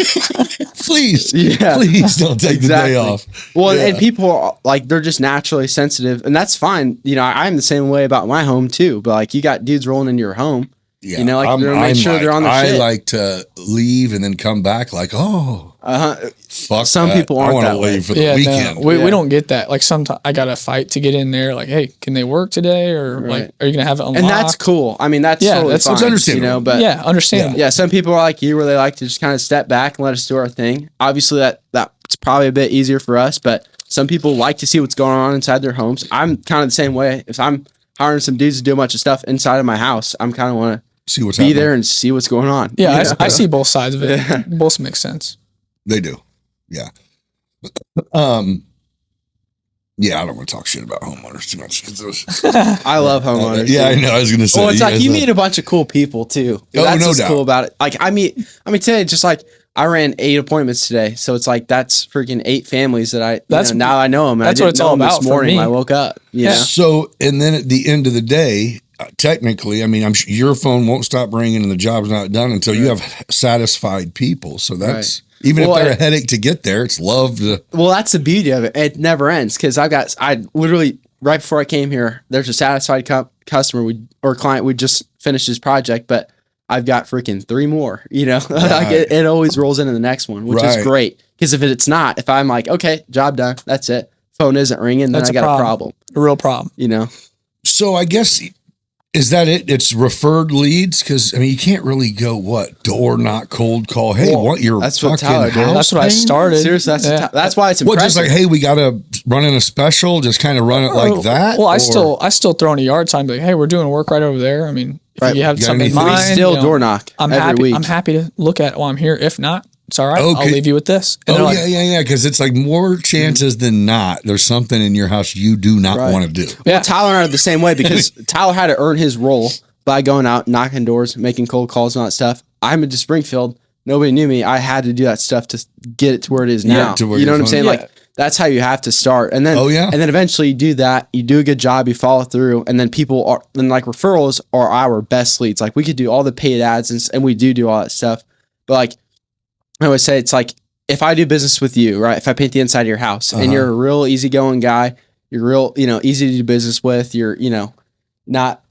Please. Please don't take the day off. Well, and people are like, they're just naturally sensitive, and that's fine. You know, I'm the same way about my home too, but like you got dudes rolling into your home Yeah. You know, like they're make sure they're on the shit. I like to leave and then come back like, fuck Some that. people aren't I want that to way. leave for the weekend. No, we don't get that. Like sometimes I got to fight to get in there. Like, hey, can they work today? Or like, are you going to have it unlocked? And that's cool. I mean, that's totally fine. That's understandable. You know, but understandable. Yeah, some people are like you where they like to just kind of step back and let us do our thing. Obviously that's probably a bit easier for us, but some people like to see what's going on inside their homes. I'm kind of the same way. If I'm hiring some dudes to do a bunch of stuff inside of my house, I'm kind of want to see what's happening. There and see what's going on. Yeah, I see both sides of it. Both make sense. They do. Yeah. Yeah, I don't want to talk shit about homeowners too much. I love homeowners. Yeah, I know. I was going to say. Well, it's like you meet a bunch of cool people too. That's what's cool about it. Like I mean, today, just like I ran 8 appointments today, so it's like that's freaking 8 families that now I know them. And that's what it's all about. This morning, I woke up. Yeah. So, and then at the end of the day, technically, I mean, I'm sure your phone won't stop ringing and the job's not done until you have satisfied people. So that's even if they're a headache to get there, it's love to. Well, that's the beauty of it. It never ends because I literally right before I came here, there's a satisfied customer or client. We just finished his project, but I've got freaking 3 more. You know, like it always rolls into the next one, which is great. Because if I'm like, okay, job done, that's it. Phone isn't ringing, then I got a problem. A real problem. You know. So I guess. Is that it? It's referred leads? Because, I mean, you can't really go, door knock, cold call. Hey, want your fucking house? That's what I started. Seriously, that's why it's impressive. Well, just like, hey, we got to run in a special, just kind of run it like that? Well, I still throw in a yard sign, like, hey, we're doing work right over there. I mean, if you have something in mind. We still door knock every week. I'm happy to look at it while I'm here. If not, it's all right. Okay. I'll leave you with this. And yeah. Because it's like more chances than not, there's something in your house you do not want to do. Yeah, well, Tyler and I are the same way because Tyler had to earn his role by going out, knocking doors, making cold calls and all that stuff. I moved to Springfield. Nobody knew me. I had to do that stuff to get it to where it is now. You know what I'm saying? Yeah. Like that's how you have to start. And then, and then eventually you do that. You do a good job. You follow through. And then referrals are our best leads. Like we could do all the paid ads and we do all that stuff. But like I always say, it's like if I do business with you, right? If I paint the inside of your house and you're a real easygoing guy, you're real, easy to do business with. You're, not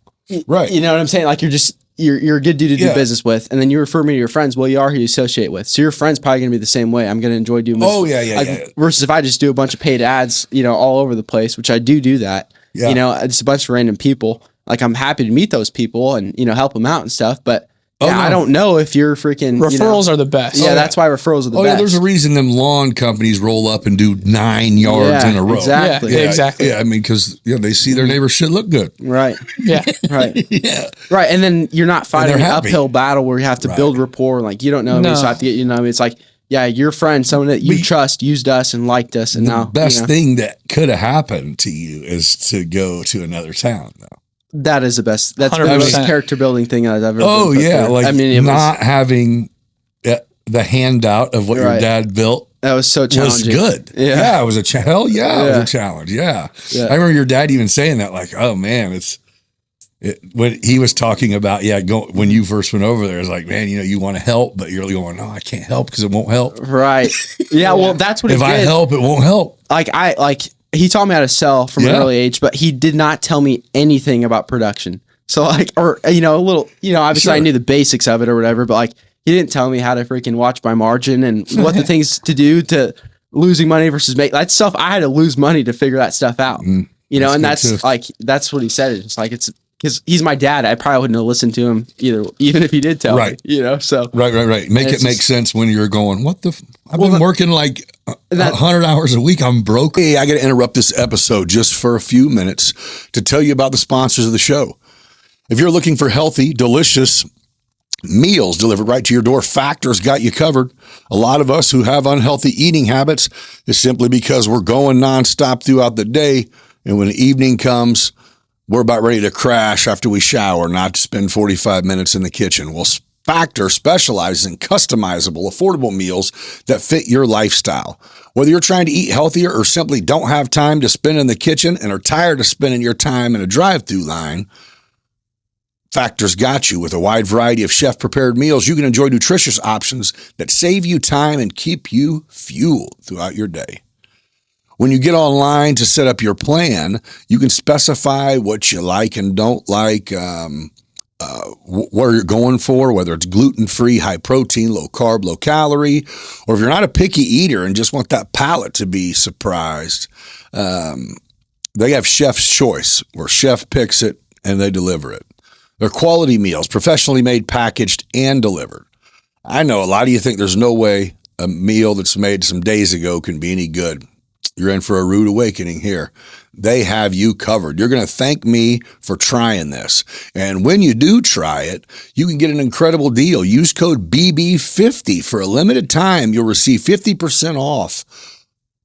right. You know what I'm saying? Like you're a good dude to do business with, and then you refer me to your friends. Well, you are who you associate with, so your friend's probably gonna be the same way. I'm gonna enjoy doing business. Versus if I just do a bunch of paid ads, all over the place, which I do that. Yeah. It's a bunch of random people. Like I'm happy to meet those people and help them out and stuff, but. I don't know if you're freaking... Referrals are the best. Yeah, that's why referrals are the best. Yeah, there's a reason them lawn companies roll up and do 9 yards in a row. Exactly. Yeah, exactly. Yeah, I mean, because they see their neighbor's shit look good. Right. Yeah. Right. Yeah. Right, and then you're not fighting an uphill battle where you have to build rapport. Like, you don't know me, so I have to get you to know me. It's like, your friend, someone that you trust, used us and liked us, and now... The best thing that could have happened to you is to go to another town, though. That is the best. That's the most character building thing I've ever. Oh yeah, like not having the handout of what your dad built. That was so challenging. Was good. Yeah, it was a challenge. It was a challenge. Yeah. I remember your dad even saying that, like, "Oh man, when he was talking about when you first went over there, it's like, man, you want to help, but you're going, no, I can't help because it won't help. Right. Yeah. Well, that's what if I help, it won't help. He taught me how to sell from an early age, but he did not tell me anything about production. So a little, obviously I knew the basics of it or whatever, but he didn't tell me how to freaking watch my margin and what the things to do to losing money versus make that stuff. I had to lose money to figure that stuff out, and that's that's what he said. It's like, it's because he's my dad. I probably wouldn't have listened to him even if he did tell me, so. Right. Make it make sense when you're going, what the, I've been working 100 hours a week. I'm broke. Hey, I got to interrupt this episode just for a few minutes to tell you about the sponsors of the show. If you're looking for healthy, delicious meals delivered right to your door, Factor's got you covered. A lot of us who have unhealthy eating habits is simply because we're going nonstop throughout the day. And when the evening comes, we're about ready to crash after we shower, not to spend 45 minutes in the kitchen. Well, Factor specializes in customizable, affordable meals that fit your lifestyle. Whether you're trying to eat healthier or simply don't have time to spend in the kitchen and are tired of spending your time in a drive-through line, Factor's got you with a wide variety of chef-prepared meals. You can enjoy nutritious options that save you time and keep you fueled throughout your day. When you get online to set up your plan, you can specify what you like and don't like, what you're going for, whether it's gluten-free, high protein, low carb, low calorie, or if you're not a picky eater and just want that palate to be surprised, they have Chef's Choice, where chef picks it and they deliver it. They're quality meals, professionally made, packaged, and delivered. I know a lot of you think there's no way a meal that's made some days ago can be any good. You're in for a rude awakening here. They have you covered. You're going to thank me for trying this. And when you do try it, you can get an incredible deal. Use code BB50 for a limited time. You'll receive 50% off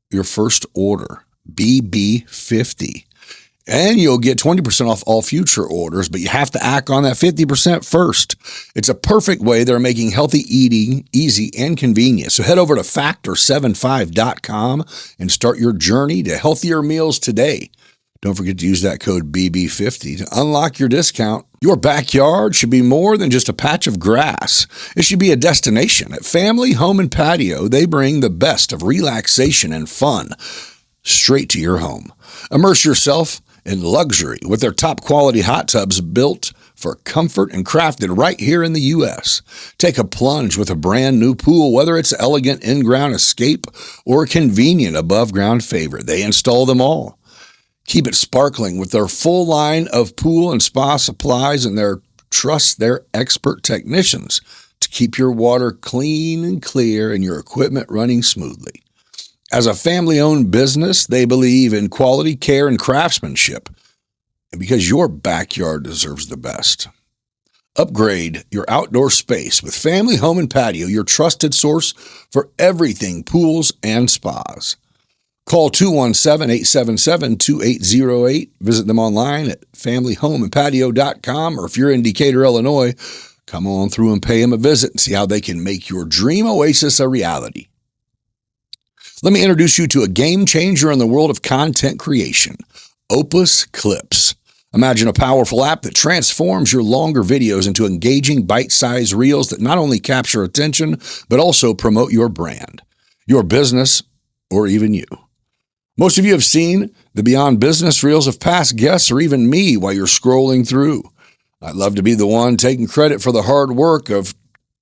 your first order. BB50. And you'll get 20% off all future orders, but you have to act on that 50% first. It's a perfect way they're making healthy eating easy and convenient. So head over to factor75.com and start your journey to healthier meals today. Don't forget to use that code BB50 to unlock your discount. Your backyard should be more than just a patch of grass. It should be a destination. At Family Home and Patio, they bring the best of relaxation and fun straight to your home. Immerse yourself in luxury with their top quality hot tubs built for comfort and crafted right here in the U.S. Take a plunge with a brand new pool, whether it's elegant in-ground escape or a convenient above-ground favorite. They install them all. Keep it sparkling with their full line of pool and spa supplies, and trust their expert technicians to keep your water clean and clear and your equipment running smoothly. As a family-owned business, they believe in quality care and craftsmanship, and because your backyard deserves the best. Upgrade your outdoor space with Family Home and Patio, your trusted source for everything pools and spas. Call 217-877-2808. Visit them online at familyhomeandpatio.com, or if you're in Decatur, Illinois, come on through and pay them a visit and see how they can make your dream oasis a reality. Let me introduce you to a game changer in the world of content creation, Opus Clips. Imagine a powerful app that transforms your longer videos into engaging bite-sized reels that not only capture attention, but also promote your brand, your business, or even you. Most of you have seen the Beyond Business reels of past guests or even me while you're scrolling through. I'd love to be the one taking credit for the hard work of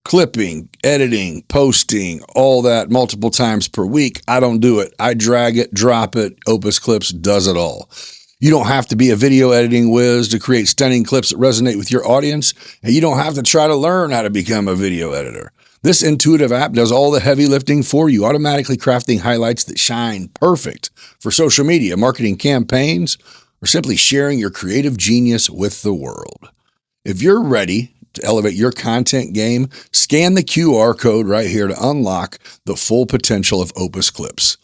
clipping, editing, posting, all that multiple times per week. I don't do it. I drag it, drop it. Opus Clips does it all. You don't have to be a video editing whiz to create stunning clips that resonate with your audience, and you don't have to try to learn how to become a video editor. This intuitive app does all the heavy lifting for you, automatically crafting highlights that shine perfect for social media, marketing campaigns, or simply sharing your creative genius with the world. If you're ready to elevate your content game, scan the QR code right here to unlock the full potential of Opus Clips.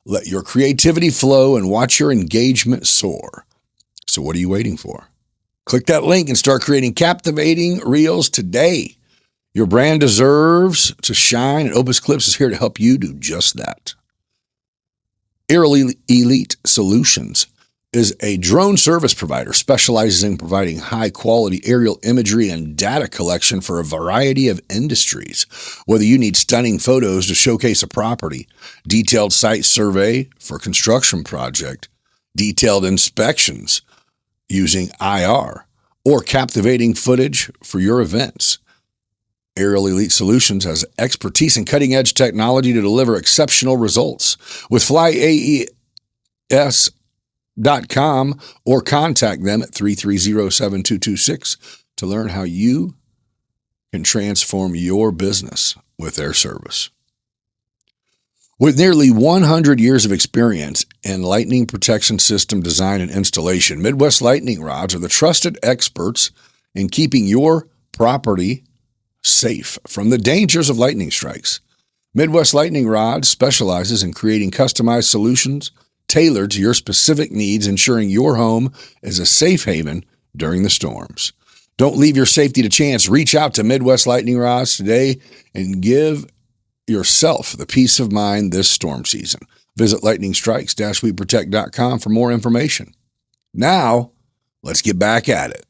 Let your creativity flow and watch your engagement soar. So what are you waiting for? Click that link and start creating captivating reels today. Your brand deserves to shine, and Opus Clips is here to help you do just that. Aerial Elite Solutions is a drone service provider specializing in providing high-quality aerial imagery and data collection for a variety of industries. Whether you need stunning photos to showcase a property, detailed site survey for a construction project, detailed inspections using IR, or captivating footage for your events, Aerial Elite Solutions has expertise in cutting-edge technology to deliver exceptional results. With FlyAES.com or contact them at 330-7226 to learn how you can transform your business with their service. With nearly 100 years of experience in lightning protection system design and installation, Midwest Lightning Rods are the trusted experts in keeping your property safe from the dangers of lightning strikes. Midwest Lightning Rods specializes in creating customized solutions tailored to your specific needs, ensuring your home is a safe haven during the storms. Don't leave your safety to chance. Reach out to Midwest Lightning Rods today and give yourself the peace of mind this storm season. Visit lightningstrikes-weprotect.com for more information. Now, let's get back at it.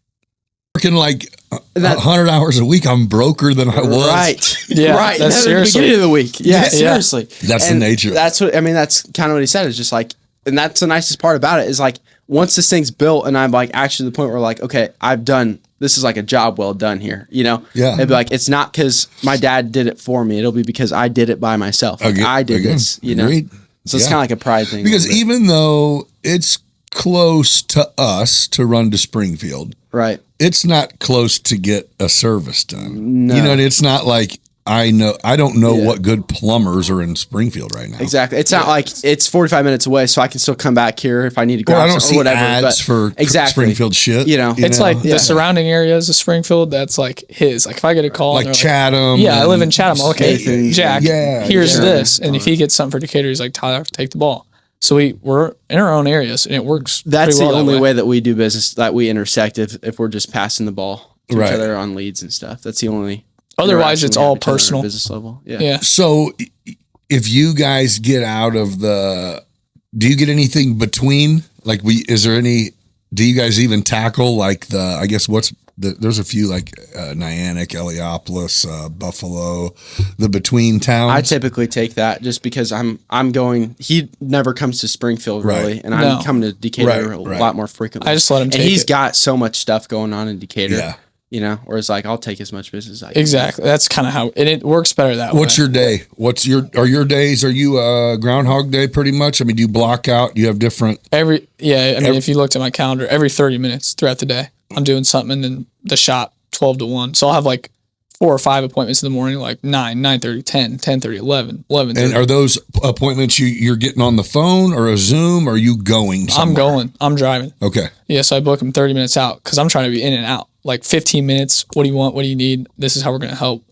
Working like 100 hours a week, I'm broker than I was. Right. Yeah. Right. That's the beginning of the week. Yeah. Seriously. That's the nature. That's what, I mean, that's kind of what he said. It's just like, and that's the nicest part about it is like, once this thing's built and I'm like actually to the point where like, okay, I've done this is like a job well done here, you know? Yeah. It'd be like, it's not because my dad did it for me. It'll be because I did it by myself. Like, I did this, you know? Agreed. So it's kind of like a pride thing. Because even though it's close to us to run to Springfield, right, it's not close to get a service done. No. You know, it's not like I don't know what good plumbers are in Springfield right now. Exactly. It's not like it's 45 minutes away, so I can still come back here if I need to grab I don't see or whatever. ads for Springfield shit. You know, it's like the surrounding areas of Springfield. That's like his. Like if I get a call, like Chatham. I live in Chatham. Okay, Jack. Here's Sharon. this, and if he gets something for Decatur, he's like, Tyler, take the ball. So we're in our own areas, and it works. That's pretty well the only way that we do business, that we intersect if we're just passing the ball to each other on leads and stuff. That's the only. Otherwise, it's all personal. Business level. Yeah. So if you guys get out of do you get anything between? Like, do you guys even tackle like I guess there's a few like Nyack, Heliopolis, Buffalo, the between towns. I typically take that just because I'm going. He never comes to Springfield really, and I'm coming to Decatur a lot more frequently. I just let him take it. And he's got so much stuff going on in Decatur. Yeah. You know, whereas like I'll take as much business as I can. Exactly. That's kind of how it works better that way. What's your day? Are your days? Are you Groundhog Day pretty much? I mean, do you block out? Do you have different? If you looked at my calendar, every 30 minutes throughout the day, I'm doing something in the shop 12 to 1. So I'll have like 4 or 5 appointments in the morning, like 9, 9:30, 10, 10:30, 11, 11:30. And are those appointments you're getting on the phone or a Zoom, or are you going somewhere? I'm going. I'm driving. Okay. Yeah, so I book them 30 minutes out because I'm trying to be in and out. Like 15 minutes. What do you want? What do you need? This is how we're going to help.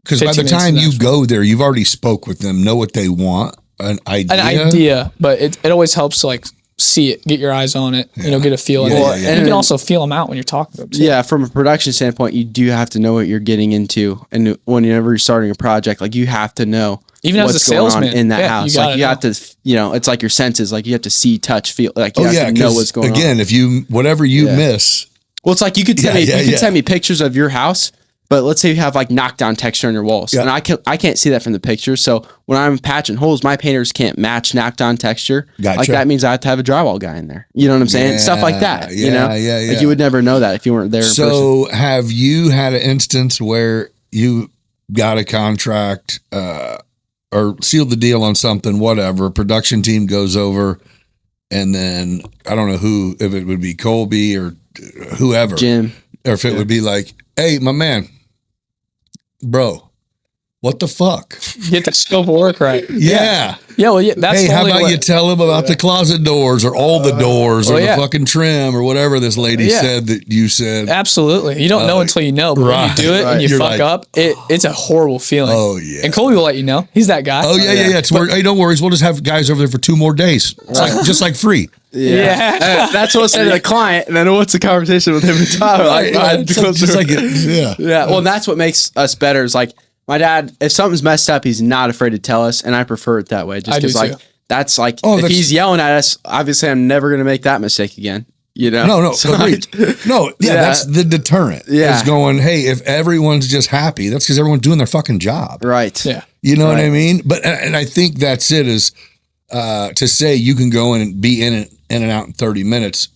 Because by the time you go there, you've already spoke with them, know what they want, an idea. But it always helps to like see it, get your eyes on it, get a feel. And you can also feel them out when you're talking to them too. Yeah, from a production standpoint, you do have to know what you're getting into. And whenever you're starting a project, like you have to know even what's as a salesman going on in that house. You have to, it's like your senses. Like you have to see, touch, feel. Like you have to know what's going on. Again, if whatever you miss. Well, it's like you could send me pictures of your house, but let's say you have like knockdown texture on your walls, and I can't see that from the picture. So when I'm patching holes, my painters can't match knockdown texture. Gotcha. Like that means I have to have a drywall guy in there. You know what I'm saying? Yeah, Stuff like that. Yeah. Like you would never know that if you weren't there. So have you had an instance where you got a contract or sealed the deal on something, whatever, production team goes over, and then I don't know if it would be Colby or whoever, Jim, or if it would be like, hey, my man, bro, what the fuck? Get the scope of work right. Yeah. Well, that's hey, how about you tell him about the closet doors or all the doors or the fucking trim or whatever this lady said that you said. Absolutely. You don't know until you know, but when you do it and you fuck up, it's a horrible feeling. Oh, yeah. And Colby will let you know. He's that guy. Oh, yeah. Hey, don't worry. We'll just have guys over there for 2 more days. It's just like free. Yeah. That's what I said to the client. And then what's the conversation with him and Tyler? Well, that's what makes us better is like, my dad, if something's messed up, he's not afraid to tell us, and I prefer it that way. Just because, like, that's like, if he's yelling at us, obviously I'm never going to make that mistake again. You know? No, agreed. That's the deterrent. Yeah. It's going, hey, if everyone's just happy, that's because everyone's doing their fucking job. Right. Yeah. You know what I mean? But, and I think that's it is to say you can go in and be in and out in 30 minutes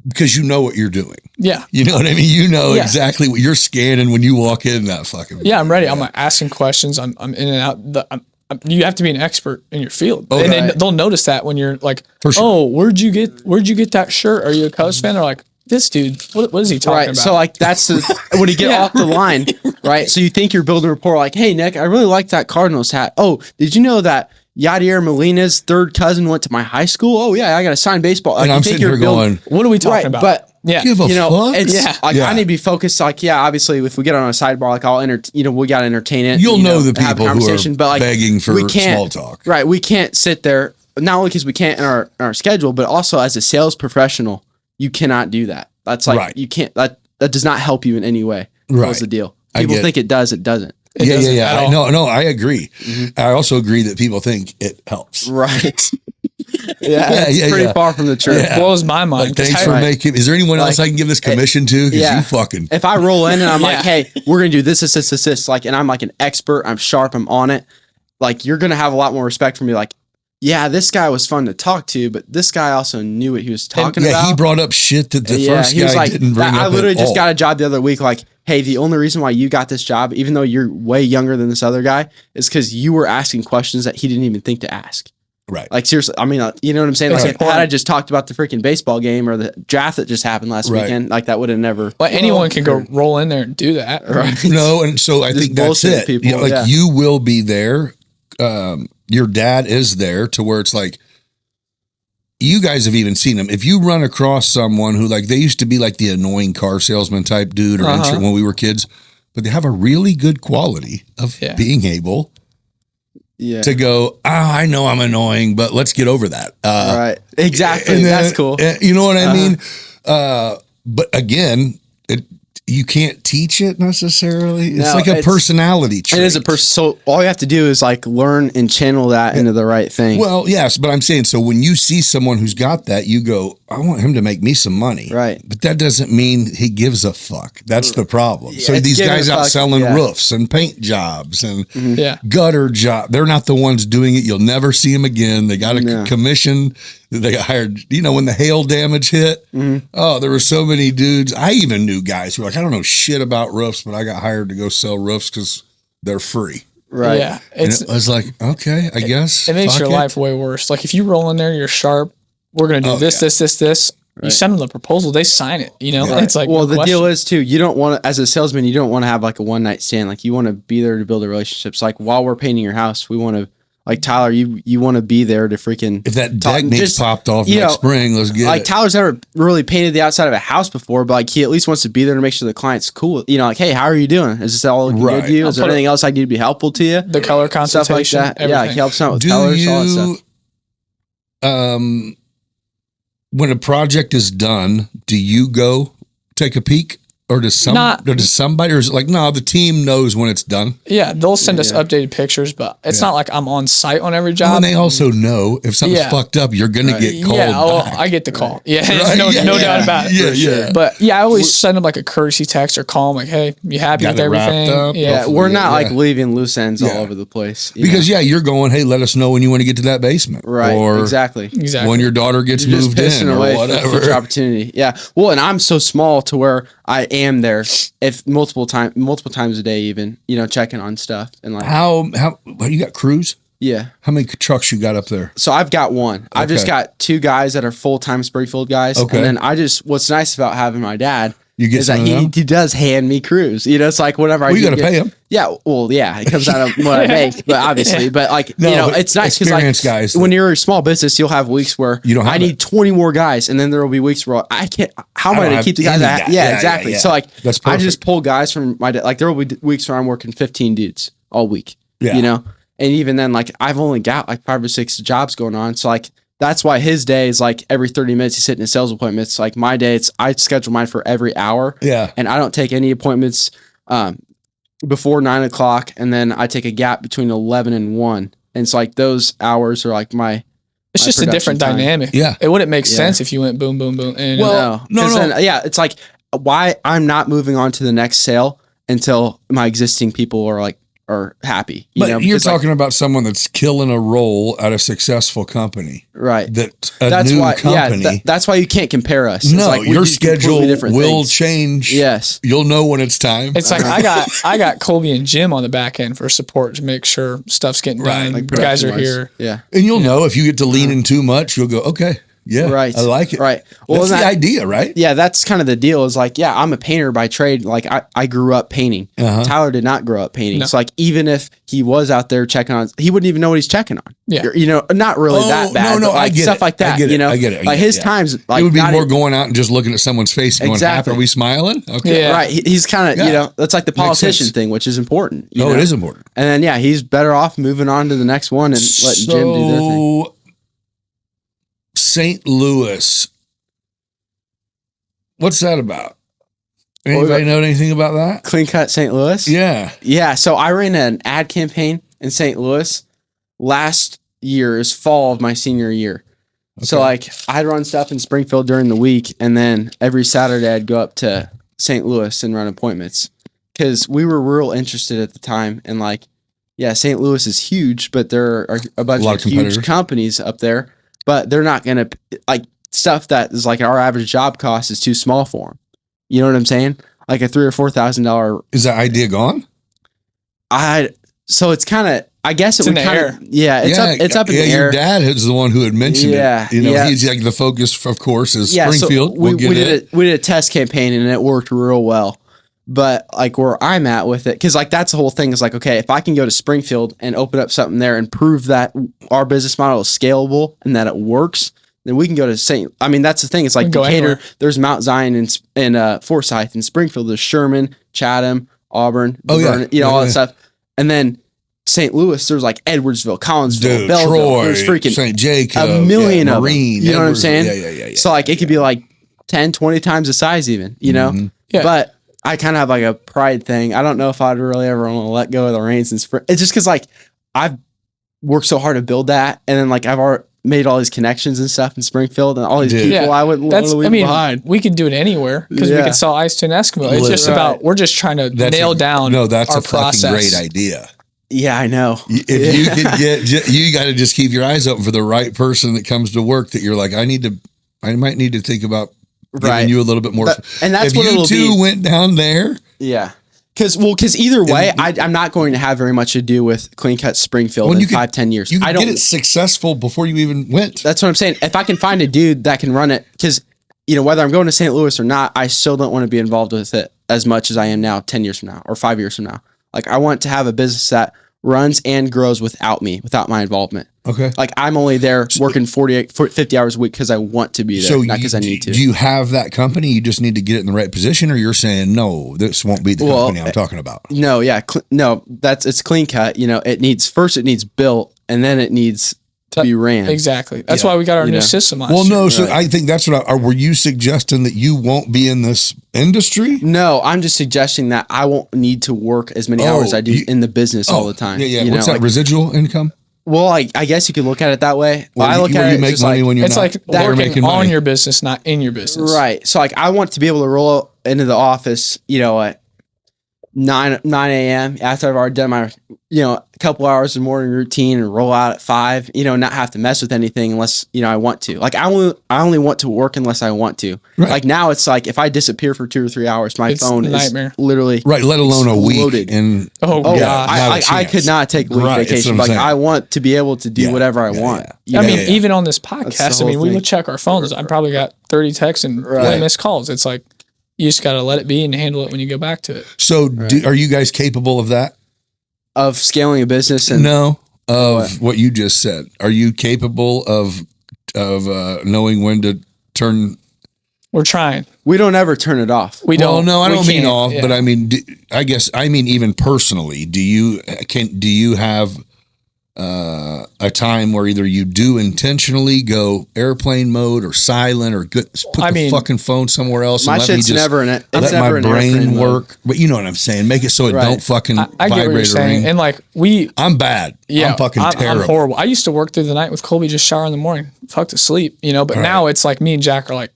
because you know what you're doing. Yeah. You know what I mean? You know exactly what you're scanning when you walk in that fucking. Yeah, I'm ready. I'm asking questions. I'm in and out. You have to be an expert in your field. And they'll notice that when you're like, oh, where'd you get that shirt? Are you a Cubs fan? They're like, this dude, what is he talking about? So like that's when you get off the line, right? So you think you're building rapport like, hey, Nick, I really like that Cardinals hat. Oh, did you know that Yadier Molina's third cousin went to my high school? Oh yeah, I got a signed baseball. And I'm sitting here going, what are we talking about? But give a fuck? It's like I need to be focused. Like obviously, if we get on a sidebar, like we got to entertain it. You'll know the people who are begging for small talk. Right, we can't sit there not only because we can't in our schedule, but also as a sales professional, you cannot do that. That's like you can't. That does not help you in any way. Right, that's the deal. People think it does. It doesn't. Yeah. No, I agree. Mm-hmm. I also agree that people think it helps. Right. It's pretty far from the truth. It blows my mind. Like, thanks for making. Is there anyone else I can give this commission to? Because you fucking. If I roll in and I'm like, hey, we're gonna do this, like, and I'm like an expert, I'm sharp, I'm on it. Like, you're gonna have a lot more respect for me. Like, yeah, this guy was fun to talk to, but this guy also knew what he was talking about. Yeah, he brought up shit that the first he was guy like, didn't bring up I literally at just all. got a job the other week. Like, hey, the only reason why you got this job, even though you're way younger than this other guy, is because you were asking questions that he didn't even think to ask. Right. Like, seriously, I mean, you know what I'm saying? Like, Right. had I just talked about the freaking baseball game or the draft that just happened last weekend, like, that would have never. But anyone can go roll in there and do that. Right. No, and so I Just think that's bullshit it. people, You know, like yeah. you will be there. Your dad is there to where it's like, you guys have even seen him. If you run across someone who like, they used to be like the annoying car salesman type dude or when we were kids, but they have a really good quality of being able to go, I know I'm annoying, but let's get over that. Right. Exactly. And then, That's cool. You know what I mean? But again, you can't teach it necessarily. It's No, like a personality trait. It is a person. So all you have to do is like learn and channel that into the right thing. Well, yes, but I'm saying, so when you see someone who's got that, you go, I want him to make me some money. Right. But that doesn't mean he gives a fuck. That's the problem. So it's these giving guys a out fuck, selling yeah. roofs and paint jobs and Yeah. gutter job. They're not the ones doing it. You'll never see them again. They got a commission. They got hired, you know, when the hail damage hit. Oh, there were so many dudes. I even knew guys who were like, I don't know shit about roofs, but I got hired to go sell roofs because they're free. Right. Yeah. And it was like, okay, I guess. It makes fuck your life way worse. Like if you roll in there, you're sharp. We're going to do this. You send them the proposal, they sign it, you know? Right. It's like, Well, no the deal question. is too, you don't want to, as a salesman, you don't want to have like a one night stand. Like you want to be there to build a relationship. So like while we're painting your house, we want to, like Tyler, you want to be there to freaking. If that talk- deck needs just, popped off you next know, spring, let's get like it. Tyler's never really painted the outside of a house before, but like he at least wants to be there to make sure the client's cool. You know, like, hey, how are you doing? Is this all looking good to you? Is there anything else I need to be helpful to you? The color Stuff like consultation, that. Yeah, like he helps out with Do colors, all that you, stuff. when a project is done, do you go take a peek? Or does somebody, or is it like, no, the team knows when it's done? Yeah, they'll send us updated pictures, but it's not like I'm on site on every Oh, job. and they also know if something's fucked up, you're going to get called back. I get the call. Yeah, Right? no doubt about it. Yeah, yeah. But yeah, I always send them like a courtesy text or call them like, hey, you happy Got with it wrapped everything? up? Yeah, Yeah, we're not Yeah. like leaving loose ends Yeah. all over the place. you Because, know? you're going, hey, let us know when you want to get to that basement. Right, Or exactly. when your daughter gets You're just moved pissing in or away whatever. future opportunity. Yeah. Well, and I'm so small to where I am there if multiple times a day, even, you know, checking on stuff and like, How you got crews? yeah. How many trucks you got up there? So I've got one. I've just Okay. got two guys that are full-time Springfield guys. Okay. And then what's nice about having my dad You get is that some of them? he does hand me crews. You know, it's like whatever Well, you do got to get- pay them. Yeah, well, yeah, it comes out of what I make, but obviously, but like, No, you know, but it's nice because like experienced guys when that- you're a small business, you'll have weeks where You don't have I need 20 more guys, and then there will be weeks where I can't. How am I don't going to have keep the guys? any That, guys. yeah, Yeah, exactly. yeah, yeah. So like, That's I perfect. just pull guys from my like there will be weeks where I'm working 15 dudes all week. Yeah. You know, and even then, like I've only got like 5 or 6 jobs going on, so like. That's why his day is like every 30 minutes he's sitting in sales appointments. Like my day, I schedule mine for every hour. Yeah. And I don't take any appointments before 9 o'clock. And then I take a gap between 11 and 1. And it's like those hours are like my. it's my just a production different time. dynamic. Yeah. It wouldn't make Yeah. sense if you went boom, boom, boom. And Well, no. 'Cause then, yeah, it's like why I'm not moving on to the next sale until my existing people are happy. You But know? you're Because, like, talking about someone that's killing a role at a successful company. right. That's That's new why. company. Yeah, that's why you can't compare us. It's No, like we your do completely schedule different will things. change. Yes. You'll know when it's time. it's like I got Colby and Jim on the back end for support to make sure stuff's getting Right, done. Like The guys are production-wise. here. Yeah. And you'll know if you get to lean in too much, you'll go, okay, yeah, Right. I like it. Right. Well, That's the that- idea, right? Yeah, that's kind of the deal is like, yeah, I'm a painter by trade. Like I grew up painting. Uh-huh. Tyler did not grow up painting. No. So like, even if he was out there checking on, he wouldn't even know what he's checking on. Yeah. You know, not really Oh, that bad, no, but I like get stuff it. like I that, get it. you know, I get it. like his times, like it would be not more even- going out and just looking at someone's face and going, Exactly. are we smiling? Okay. Yeah. right. He's kind of, Yeah. you know, that's like the Makes politician sense. thing, which is important. you No, know? it is important. And then, yeah, he's better off moving on to the next one and letting Jim do their thing. So, St. Louis, what's that about? Anybody know anything about that? Clean Cut St. Louis. Yeah. Yeah, so I ran an ad campaign in St. Louis last year, is fall of my senior year. So Okay. like I'd run stuff in Springfield during the week, and then every Saturday I'd go up to St. Louis and run appointments because we were real interested at the time, and like, yeah, St. Louis is huge, but there are a bunch of huge companies up there, but they're not going to like stuff that is like our average job cost is too small for them. You know what I'm saying? Like a $3,000 or $4,000. Is that idea gone? So it's kind of, I guess it would kind of, it's up in the air. Your dad is the one who had mentioned it. You know, he's like the focus, of course, is Springfield. So we did a test campaign and it worked real well. But like where I'm at with it, because like that's the whole thing is like, okay, if I can go to Springfield and open up something there and prove that our business model is scalable and that it works, then we can go to I mean, that's the thing. It's like Decatur, there's Mount Zion and Forsyth. In Springfield, there's Sherman, Chatham, Auburn, all that stuff. And then St. Louis, there's like Edwardsville, Collinsville, Belleville, Troy, there's freaking St. Jacob, a million of them. Marine, You know what I'm saying? Yeah. So like it could be like 10, 20 times the size even, you know? Mm-hmm. Yeah. But I kind of have like a pride thing. I don't know if I'd really ever want to let go of the reins and sprint. It's just because like I've worked so hard to build that, and then like I've already made all these connections and stuff in Springfield and all these people I wouldn't want to leave behind. We could do it anywhere because we could sell ice to an Eskimo. It's just about we're just trying to nail down. No, that's our a fucking process. great idea. Yeah, I know. If you could get, you got to just keep your eyes open for the right person that comes to work that you're like, I might need to think about giving you a little bit more. And that's if what it'll be. You two went down there. Yeah. Because either way, I'm not going to have very much to do with Clean Cut Springfield in 5-10 years. You can get it successful before you even went. That's what I'm saying. If I can find a dude that can run it, because, you know, whether I'm going to St. Louis or not, I still don't want to be involved with it as much as I am now 10 years from now or 5 years from now. Like, I want to have a business that runs and grows without me, without my involvement. Okay. Like, I'm only there working 50 hours a week because I want to be there, not because I need to. Do you have that company? You just need to get it in the right position, or you're saying, no, this won't be the company I'm talking about? No, yeah. It's Clean Cut. You know, it needs built, and then it needs to be ran. Exactly. That's why we got our new system last year. No, so I think that's what were you suggesting that you won't be in this industry? No, I'm just suggesting that I won't need to work as many hours as I do in the business all the time. Yeah. What's that, residual income? Well, I guess you could look at it that way. I look at it, you make money when you're it's not like working on your business, not in your business. Right. So like I want to be able to roll into the office, you know, at 9 a.m. after I've already done my, you know, a couple hours of morning routine and roll out at 5, you know, not have to mess with anything unless, you know, I want to. Like I only want to work unless I want to. Right. Like now it's like if I disappear for 2 or 3 hours, my phone is literally right, let alone a week. Loaded. And I could not take a week vacation. Like I want to be able to do whatever I want. I mean, even on this podcast, we would check our phones. I probably got 30 texts and 20 missed calls. It's like, you just got to let it be and handle it when you go back to it. So are you guys capable of that? Of scaling a business? And what you just said. Are you capable of knowing when to turn? We're trying. We don't ever turn it off. We don't. Well, no, I don't mean off, but I mean, I mean even personally. Do you have a time where either you do intentionally go airplane mode or silent or put the fucking phone somewhere else? My and shit's never in it. Let my brain work. But you know what I'm saying? Make it so it don't fucking I vibrate get what you're saying. And like I'm bad. I'm fucking terrible. I'm horrible. I used to work through the night with Colby, just shower in the morning, fuck to sleep, you know, but now it's like me and Jack are like,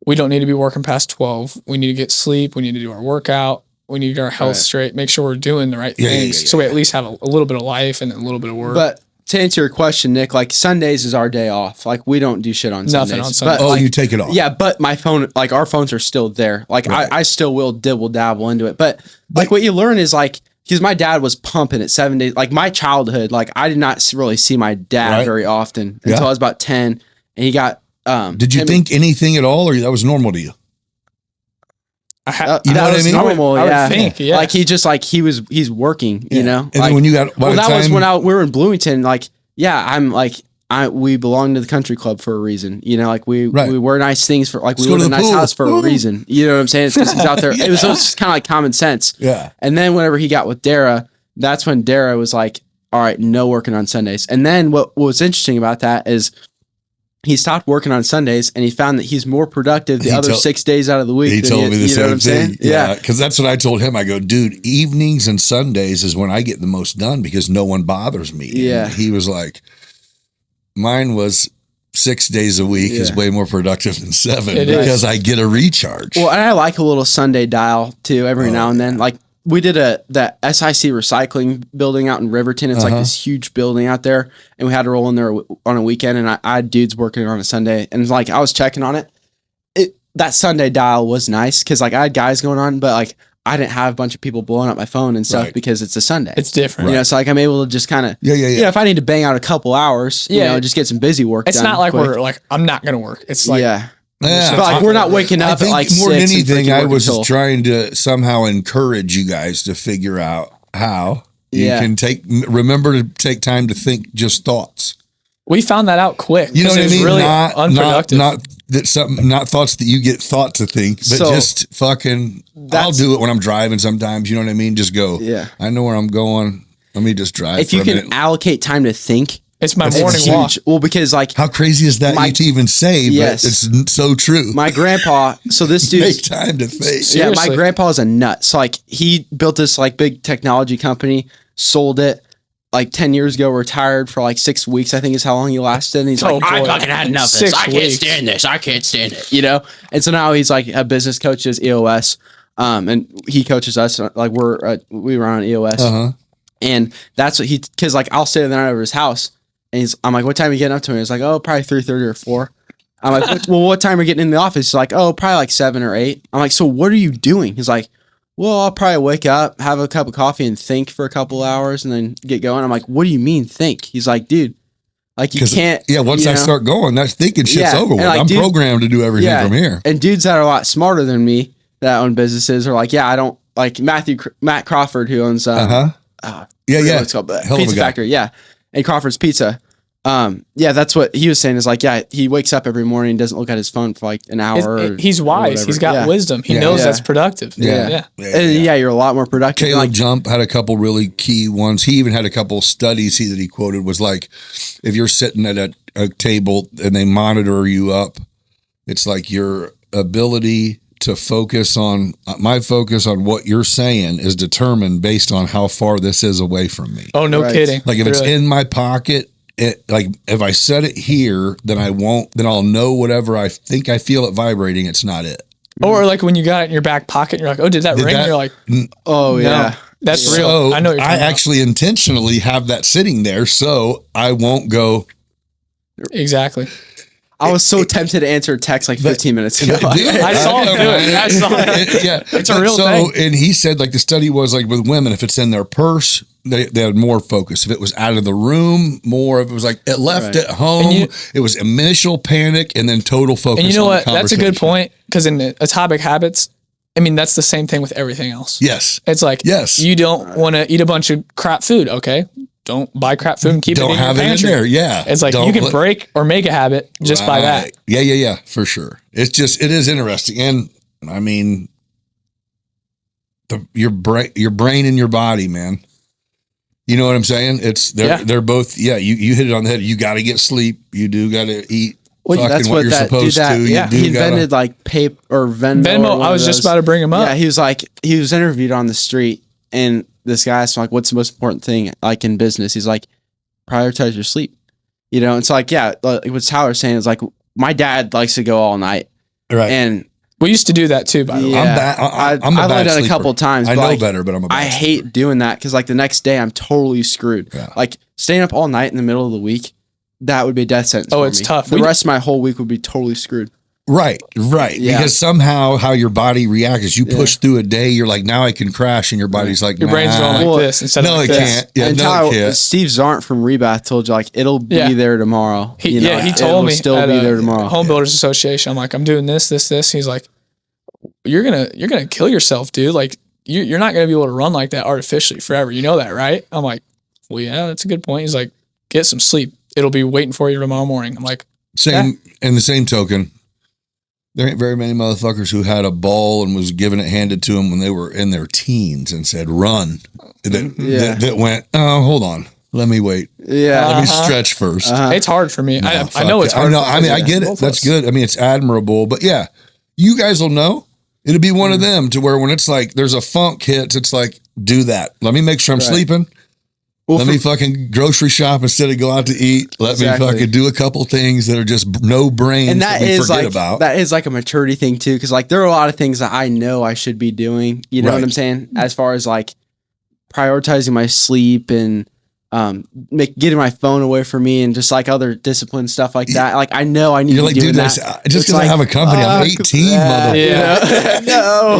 we don't need to be working past 12. We need to get sleep. We need to do our workout. We need to get our health straight, make sure we're doing the right things. So we at least have a little bit of life and a little bit of work. But to answer your question, Nick, like Sundays is our day off. Like we don't do shit on Sundays. Nothing on Sundays. But, you take it off. Yeah, but my phone, like our phones are still there. Like I still will dibble dabble into it. But like what you learn is like, because my dad was pumping it 7 days. Like my childhood, like I did not really see my dad very often until I was about 10. And he got, did you think anything at all or that was normal to you? You know what I mean? Normal, I would think, like he just like he's working, you know. And then when you got was when we were in Bloomington. Like, I'm like we belong to the country club for a reason, you know. Like we wear nice things for like we live in a nice house for a reason. You know what I'm saying? It's because he's out there. It was just kind of like common sense. Yeah. And then whenever he got with Dara, that's when Dara was like, "All right, no working on Sundays." And then what was interesting about that is, he stopped working on Sundays and he found that he's more productive the other 6 days out of the week. He told me the same thing. Yeah. Because that's what I told him. I go, dude, evenings and Sundays is when I get the most done because no one bothers me. Yeah. And he was like, mine was 6 days a week is way more productive than 7 because I get a recharge. Well, and I like a little Sunday dial too every now and then. Like we did the SIC recycling building out in Riverton. It's like this huge building out there, and we had to roll in there on a weekend, and I had dudes working on a Sunday, and like I was checking on it. That Sunday dial was nice because like I had guys going on, but like I didn't have a bunch of people blowing up my phone and stuff because it's a Sunday. It's different. You know, so like I'm able to just kind of, you know, if I need to bang out a couple hours, you know, just get some busy work it's done. It's not like we're like, I'm not going to work. It's like, but like we're not waking up at like more than 6 anything, I was trying to somehow encourage you guys to figure out how you can remember to take time to think just thoughts. We found that out quick. You know what I mean? Really unproductive. Not thoughts that you get thought to think, but just fucking. I'll do it when I'm driving sometimes. You know what I mean? Just go. Yeah. I know where I'm going. Let me just drive. If you can allocate time to think, it's my morning walk. Well, because like how crazy is that to even say? But it's so true. My grandpa. So this dude make time to think. Yeah, my grandpa is a nut. So like he built this like big technology company, sold it. Like 10 years ago, retired for like 6 weeks, I think is how long he lasted. And he's like, I fucking had enough of this. I can't stand this. I can't stand it. You know? And so now he's like a business coach at EOS. And he coaches us. Like we run on EOS. And that's what cause like I'll stay the night over his house. And I'm like, what time are you getting up to me? He's like, oh, probably 3:30 or 4. I'm like, well, what time are you getting in the office? He's like, oh, probably like 7 or 8. I'm like, so what are you doing? He's like, well, I'll probably wake up, have a cup of coffee, and think for a couple hours, and then get going. I'm like, what do you mean think? He's like, dude, like you can't. Yeah, once I start going, that thinking shit's over with. Like, I'm programmed to do everything from here. And dudes that are a lot smarter than me that own businesses are like, yeah, I don't like Matt Crawford who owns it's called Pizza Factory, and Crawford's Pizza. That's what he was saying is like, he wakes up every morning and doesn't look at his phone for like an hour. He's wise. He's got wisdom. He knows that's productive. You're a lot more productive. Caleb Jump had a couple really key ones. He even had a couple studies that he quoted was like, if you're sitting at a table and they monitor you up, it's like your ability to focus on what you're saying is determined based on how far this is away from me. Oh, no kidding. Like if it's in my pocket, like if I set it here, then I'll know whatever I think I feel it vibrating. It's not it. Or like when you got it in your back pocket, and you're like, oh, did that ring? You're like, oh yeah, no, that's real. So I know. I actually intentionally have that sitting there so I won't go. Exactly. I was so tempted to answer a text like 15 minutes ago. I saw him do it. I saw it. It's a real thing. And he said like the study was like with women, if it's in their purse, they had more focus. If it was out of the room, more. If it was like it left at home, it was initial panic and then total focus. And you know what? That's a good point because in Atomic Habits, I mean, that's the same thing with everything else. Yes. It's like, you don't want to eat a bunch of crap food. Okay. Don't buy crap food and keep it in your pantry. It in there. Yeah. It's like you can break or make a habit just by that. Yeah. For sure. It is interesting. And I mean, your brain and your body, man. You know what I'm saying? They're both, you hit it on the head. You got to get sleep. You do got to eat. Well, that's what you're supposed to. Yeah, he invented like PayPal or Venmo. I was just about to bring him up. Yeah, he was interviewed on the street, and this guy asked him, like, what's the most important thing like in business? He's like, prioritize your sleep. You know, it's like, like what Tyler's saying is like, my dad likes to go all night. Right. And we used to do that too, by the way. I've only done it a couple of times. I know better, but I hate doing that because like the next day I'm totally screwed. Yeah. Like staying up all night in the middle of the week, that would be a death sentence. Oh, it's tough. The rest of my whole week would be totally screwed. Right. Yeah. Because somehow how your body reacts is you push through a day, you're like, now I can crash, and your body's like, your brain's going like this instead of like this. Can't. Yeah, and it can't. Steve Zarnt from Rebath told you like it'll be there tomorrow. He told me still be there tomorrow. Home Builders Association. I'm like, I'm doing this. He's like, you're gonna kill yourself, dude. Like you're not gonna be able to run like that artificially forever. You know that, right? I'm like, well, yeah, that's a good point. He's like, get some sleep. It'll be waiting for you tomorrow morning. I'm like, in the same token, there ain't very many motherfuckers who had a ball and was given it handed to them when they were in their teens and said, run. That went, oh, hold on. Let me wait. Yeah. Let me stretch first. It's hard for me. I know it's hard. I mean, I get it. That's good. I mean, it's admirable. But yeah, you guys will know. It'll be one of them to where when it's like there's a funk hits, it's like, do that. Let me make sure I'm sleeping. Let me fucking grocery shop instead of go out to eat. Let me fucking do a couple things that are just no brains and that we is forget like about. that is like a maturity thing too, because like there are a lot of things that I know I should be doing. You know what I'm saying? As far as like prioritizing my sleep and getting my phone away from me and just like other discipline stuff like that. Like I know I need to be doing that. Just because I have a company, I'm 18, motherfucker. No,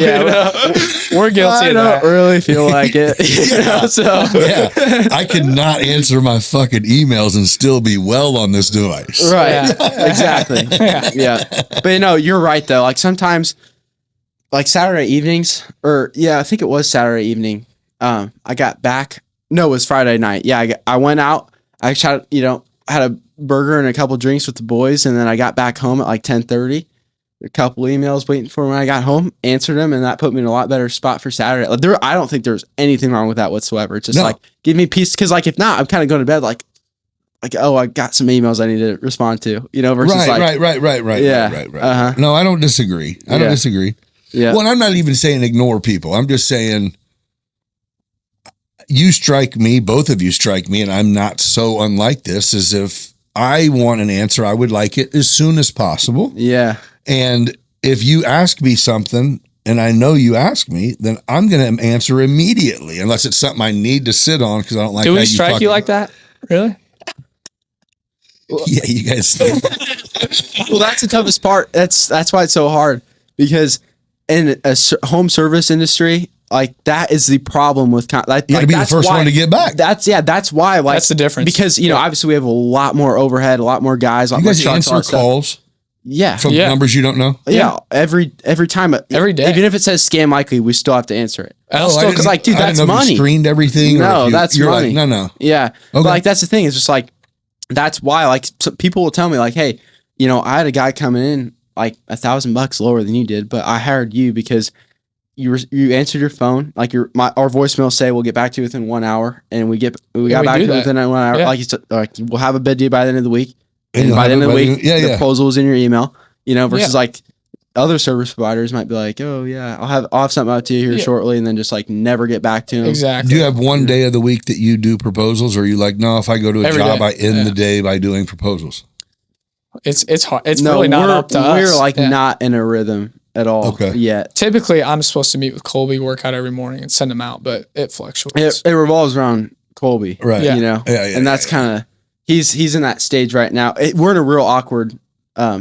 we're guilty of that. I don't really feel like it. I cannot answer my fucking emails and still be well on this device. Right. Exactly. Yeah. But you know, you're right though. Like sometimes, like Saturday evenings, I think it was Saturday evening. I got back. No, it was Friday night. Yeah, I went out. I shot, had a burger and a couple drinks with the boys, and then I got back home at like 10:30. A couple emails waiting for me when I got home. Answered them, and that put me in a lot better spot for Saturday. Like I don't think there's anything wrong with that whatsoever. It's just like give me peace, because like if not, I'm kind of going to bed like oh, I got some emails I need to respond to. Versus right. Yeah. No, I don't disagree. I don't disagree. Yeah. Well, I'm not even saying ignore people. I'm just saying, you strike me, both of you strike me, and I'm not so unlike this, as if I want an answer, I would like it as soon as possible. Yeah. And if you ask me something, and I know you ask me, then I'm going to answer immediately, unless it's something I need to sit on because I don't like. Do we strike you like that? Really? Yeah, you guys. Well, that's the toughest part. That's why it's so hard, because in a home service industry, like that is the problem with you got to be the first one to get back. That's why that's the difference, because obviously we have a lot more overhead, a lot more guys. A lot you guys more trucks, answer calls. Yeah, from numbers you don't know. Yeah, every time, every day. Even if it says scam likely, we still have to answer it. Because like, dude, that's money. You screened everything. No, that's money. Like, no. Yeah, but like that's the thing. It's just like that's why like people will tell me like, hey, I had a guy coming in like $1,000 lower than you did, but I hired you because you answered your phone, like our voicemail say we'll get back to you within 1 hour, and we got back to you within 1 hour. Yeah. Like we'll have a bid to you by the end of the week, and by the end of the week, the proposal is in your email. Versus like other service providers might be like, oh yeah, I'll have something out to you here shortly, and then just like never get back to them. Exactly. Do you have one day of the week that you do proposals, or are you like, no, if I go to a job, I end the day by doing proposals? It's hard. It's really not up to us. We're like not in a rhythm at all yet. Typically, I'm supposed to meet with Colby, work out every morning, and send him out, but it fluctuates. It revolves around Colby, right? Yeah. And that's kind of he's in that stage right now. We're in a real awkward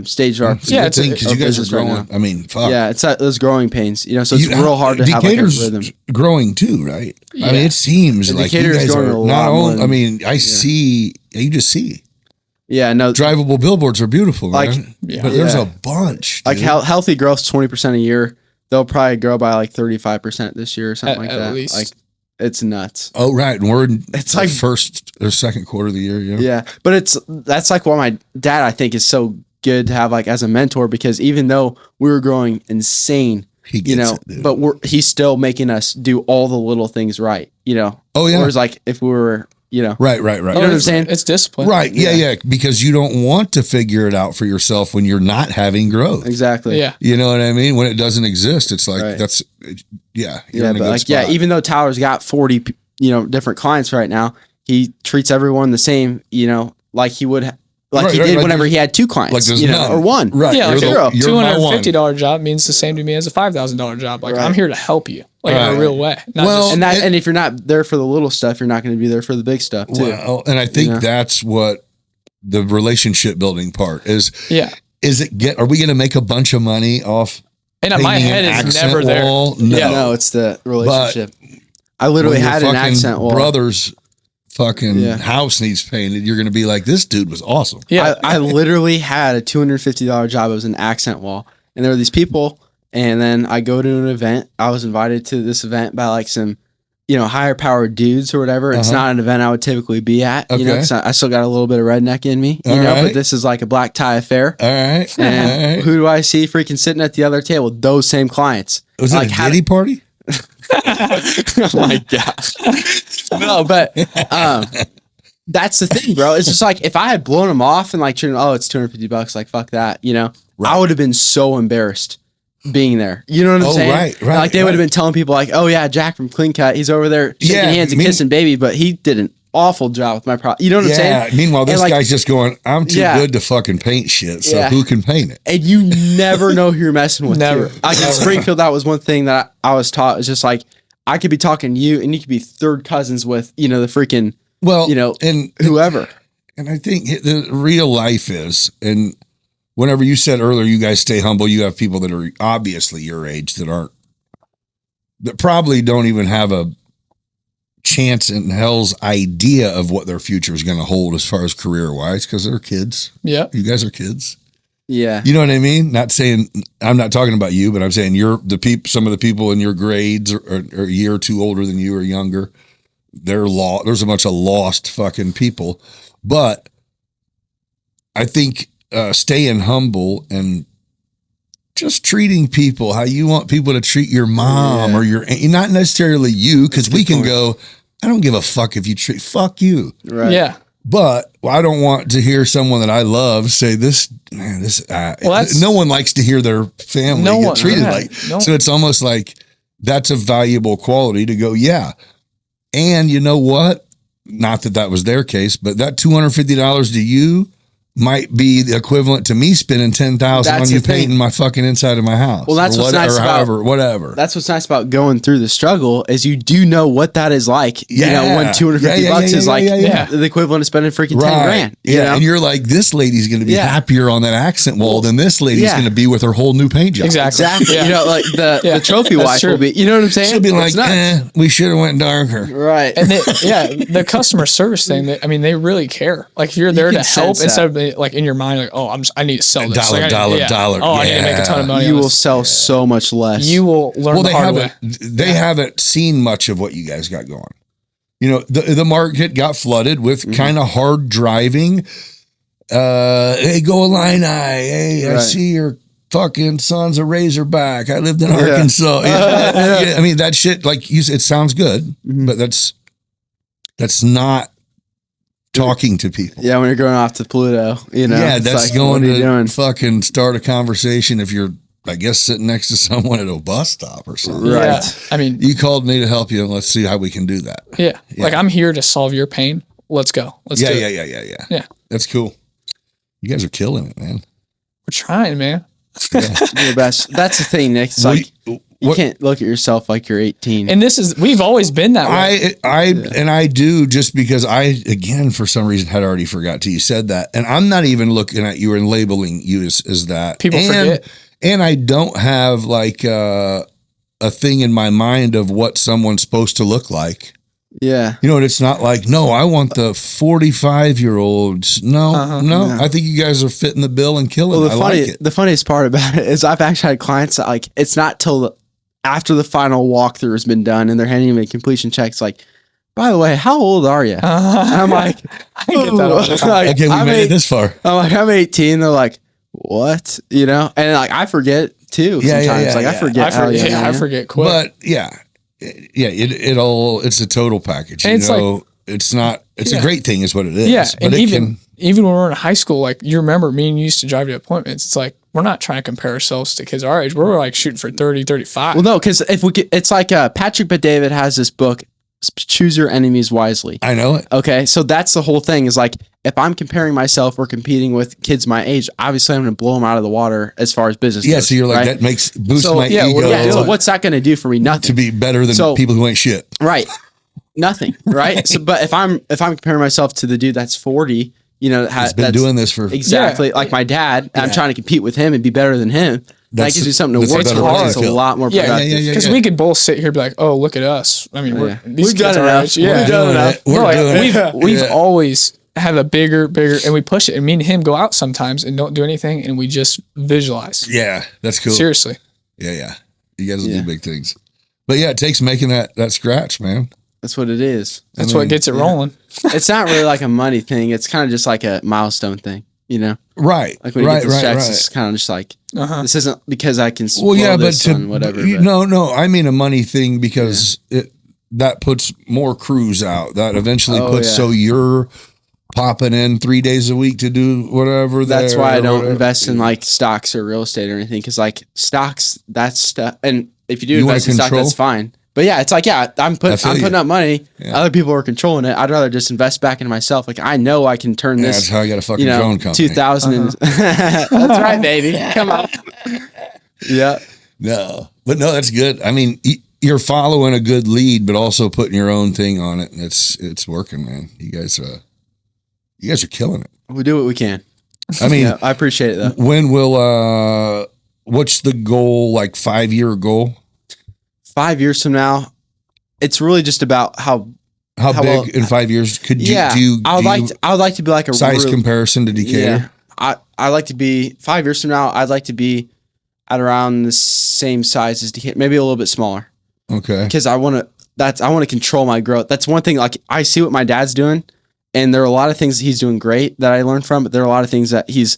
stage of our because you guys are growing. Right, I mean, fuck. Yeah, it's those growing pains. So it's real hard to have like a rhythm. Growing too, right? Yeah. I mean, it seems like you guys are not only. I mean, I see. You just see. Yeah, no. Drivable billboards are beautiful, man. But there's a bunch. Dude. Like healthy growth's 20% a year. They'll probably grow by like 35% this year or something like that. At least. Like it's nuts. Oh right, and we're in it's like first or second quarter of the year. Yeah, but that's like why my dad I think is so good to have like as a mentor, because even though we were growing insane, he gets it, but he's still making us do all the little things right. Oh yeah. Whereas like if we were. Right. You know what I'm saying? It's discipline. Right. Yeah. Because you don't want to figure it out for yourself when you're not having growth. Exactly. Yeah. You know what I mean? When it doesn't exist, it's like, you're in a good spot. Even though Tyler's got 40, different clients right now, he treats everyone the same, like he would, he did whenever he had 2 clients, or one. Right. Yeah. Like a $250 job means the same to me as a $5,000 job. Like I'm here to help you. Like in a real way. And if you're not there for the little stuff, you're not going to be there for the big stuff too. Well, and I think that's what the relationship building part is. Yeah. Are we going to make a bunch of money off? And my head is never there. No, it's the relationship. I literally had an accent wall. Brother's fucking house needs painted. You're going to be like, this dude was awesome. Yeah. I literally had a $250 job. It was an accent wall. And there were these people. And then I go to an event. I was invited to this event by like some, higher powered dudes or whatever. It's not an event I would typically be at, because I still got a little bit of redneck in me, but this is like a black tie affair. All right. And who do I see freaking sitting at the other table? Those same clients. Was it like a Diddy party? Oh my gosh. No, but that's the thing, bro. It's just like if I had blown them off and like, it's $250, like fuck that, I would have been so embarrassed being there. You know what I'm saying? Right. Like they would have been telling people like, oh yeah, Jack from Clean Cut, he's over there shaking hands and kissing baby, but he didn't awful job with my product. You know what I'm saying? Yeah. Meanwhile, this like, guy's just going, I'm too good to fucking paint shit. So who can paint it? And you never know who you're messing with. Never. Like in Springfield, that was one thing that I was taught. It's just like, I could be talking to you and you could be third cousins with, the freaking, and whoever. And I think the real life is, and whenever you said earlier, you guys stay humble, you have people that are obviously your age that probably don't even have a chance in hell's idea of what their future is going to hold as far as career wise, because they're kids. Yeah. You guys are kids. Yeah. You know what I mean? Not saying, I'm not talking about you, but I'm saying some of the people in your grades are a year or two older than you or younger. There's a bunch of lost fucking people. But I think staying humble and just treating people how you want people to treat your mom or not necessarily you, because we can go, I don't give a fuck if you fuck you. Right. Yeah. But I don't want to hear someone that I love say no one likes to hear their family get treated like. So it's almost like that's a valuable quality to go, yeah. And you know what? Not that was their case, but that $250 to you might be the equivalent to me spending $10,000 on you painting my fucking inside of my house. Well, that's what's nice about whatever. That's what's nice about going through the struggle is you do know what that is like. Yeah. When $250 is like the equivalent of spending freaking $10,000. Yeah, and you're like, this lady's going to be happier on that accent wall than this lady's going to be with her whole new paint job. Exactly. Yeah. Like the trophy wife will be. You know what I'm saying? She'll be like, we should have went darker. Right. And the customer service thing. They really care. Like if you're there to help instead of like in your mind, like, oh, I need to sell this. Dollar. Oh, I need to make a ton of money. You will sell so much less. You will learn the hard way. They haven't seen much of what you guys got going. The market got flooded with kind of hard driving. Hey, go Illini. Hey, I see your fucking son's a Razorback. I lived in Arkansas. I mean, that shit, like you said, it sounds good, but that's not talking to people. Yeah, when you're going off to Pluto, Yeah, that's like, going to fucking start a conversation if you're, I guess, sitting next to someone at a bus stop or something. Right. Yeah. I mean, you called me to help you, and let's see how we can do that. Yeah. Like, I'm here to solve your pain. Let's go. Let's do it. Yeah. That's cool. You guys are killing it, man. We're trying, man. You're the best. That's the thing, Nick. It's like you can't look at yourself like you're 18. And we've always been that way. I do, just because I, again, for some reason had already forgot till you said that. And I'm not even looking at you and labeling you as that. People forget. And I don't have like a thing in my mind of what someone's supposed to look like. Yeah. It's not like, no, I want the 45-year-olds. No. I think you guys are fitting the bill and killing it. I like it. The funniest part about it is I've actually had clients that, like, it's not till after the final walkthrough has been done and they're handing me completion checks, like, by the way, how old are you? And I'm like, I get that all the time. Okay, we made it this far. I'm like, I'm 18. They're like, what? And like, I forget too sometimes. I forget how young I am. I forget quick. But it's a total package. And it's not, it's a great thing is what it is. Yeah. But and even when we were in high school, like, you remember me and you used to drive to appointments. It's like, we're not trying to compare ourselves to kids our age. We're like shooting for 30, 35. Well, no, because it's like Patrick Bet-David has this book, Choose Your Enemies Wisely. I know it. Okay. So that's the whole thing is like, if I'm comparing myself or competing with kids my age, obviously I'm going to blow them out of the water as far as business goes. So you're like, that boosts my ego. So what's that going to do for me? Nothing. To be better than people who ain't shit. Right. Nothing. Right. But if I'm comparing myself to the dude that's 40, that's been doing this for like my dad, I'm trying to compete with him and be better than him. That gives you something to work for. It's a lot more productive. Because we could both sit here and be like, oh, look at us. I mean, we've done enough. We've done enough. We've always have a bigger, and we push it. And me and him go out sometimes and don't do anything, and we just visualize. Yeah, that's cool. Seriously. Yeah. You guys will do big things. But it takes making that scratch, man. That's what it is. That's what gets it rolling. It's not really like a money thing. It's kind of just like a milestone thing, Right. Like when you get those checks, it's kind of just like, this isn't because I can this on whatever. No, I mean a money thing because that puts more crews out. That eventually so you're popping in 3 days a week to do whatever. That's why I don't invest in like stocks or real estate or anything, because like stocks, that's stuff. And if you do invest in stock, that's fine. But yeah, it's like, I'm putting up money. Yeah. Other people are controlling it. I'd rather just invest back into myself. Like I know I can turn this. That's how I got a fucking drone company. 2000. That's right, baby. Come on. Yeah. No, but no, that's good. I mean, you're following a good lead, but also putting your own thing on it. And it's working, man. You guys are killing it. We do what we can. I mean, I appreciate it though. When will, what's the goal, like 5-year goal? 5 years from now, it's really just about how big well, in 5 years could you? Yeah, I would like to be like a size comparison to Decatur. Yeah, I like to be 5 years from now. I'd like to be at around the same size as Decatur, maybe a little bit smaller. Okay, because I want to control my growth. That's one thing. Like I see what my dad's doing, and there are a lot of things he's doing great that I learned from. But there are a lot of things that he's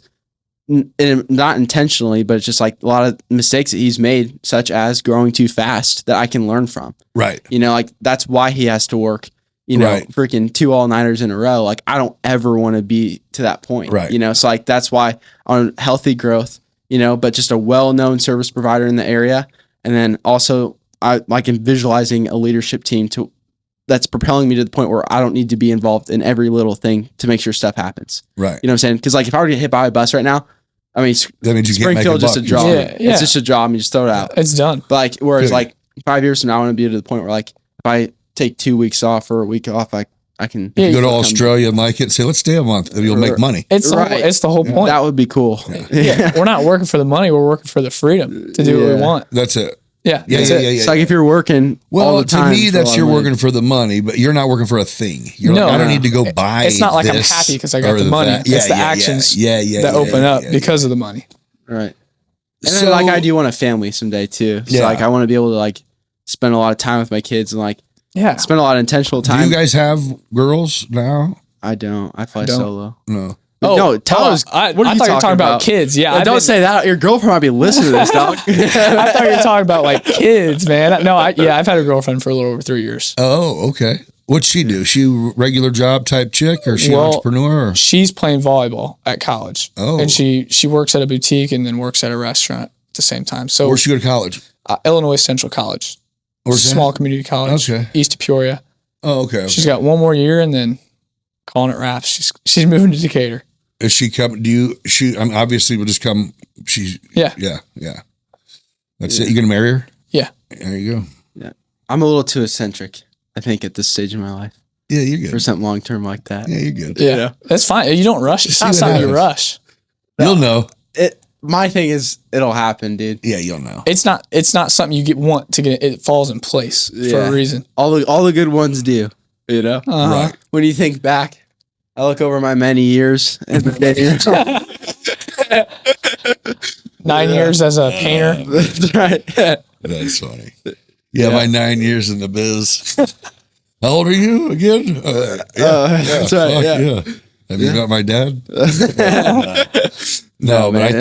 not intentionally, but it's just like a lot of mistakes that he's made, such as growing too fast, that I can learn from. Right. Like that's why he has to work, freaking 2 all-nighters in a row. Like I don't ever want to be to that point. Right. So like that's why on healthy growth, but just a well-known service provider in the area. And then also I like in visualizing a leadership team that's propelling me to the point where I don't need to be involved in every little thing to make sure stuff happens. Right. You know what I'm saying? Because like if I were to get hit by a bus right now, I mean, that means you Springfield just a job. Yeah. It's just a job. And you just throw it out. It's done. But like, whereas like 5 years from now, I want to be to the point where like, if I take 2 weeks off or a week off, I can go to Australia and like it and say, let's stay a month and you'll make money. It's the whole point. That would be cool. Yeah. We're not working for the money. We're working for the freedom to do what we want. That's it. Yeah. It's like if you're working all the time. To me, that's you're working for the money, but you're not working for a thing. You're like, I don't need to go buy. It's not like I'm happy because I got the money. It's the actions that open up because of the money. Right. And then like I do want a family someday too. So like I want to be able to like spend a lot of time with my kids and like spend a lot of intentional time. Do you guys have girls now? I don't. I fly solo. No. Oh, no, tell us. I thought you were talking about kids. Yeah. Don't say that. Your girlfriend might be listening to this, dog. I thought you were talking about like kids, man. No, I've had a girlfriend for a little over 3 years. Oh, okay. What'd she do? She regular job type chick or she entrepreneur? Or? She's playing volleyball at college. Oh. And she works at a boutique and then works at a restaurant at the same time. So where'd she go to college? Illinois Central College. Where's that? Small community college. Okay. East of Peoria. Oh, okay. She's got one more year and then calling it wraps. She's moving to Decatur. Is she coming? I mean, obviously will just come. Yeah. That's it. You gonna marry her? Yeah. There you go. Yeah. I'm a little too eccentric, I think, at this stage of my life. Yeah, you're good. For something long term like that. Yeah, you're good. Yeah. That's fine. You don't rush. It's not something you rush. You'll know. My thing is it'll happen, dude. Yeah, you'll know. It's not something you want to get. It falls in place for a reason. All the good ones do, Right. When you think back, I look over my many years and 9 years as a painter. That's right. That's funny. Yeah, my 9 years in the biz. How old are you again? That's right. Yeah. Have you met my dad? No, but man,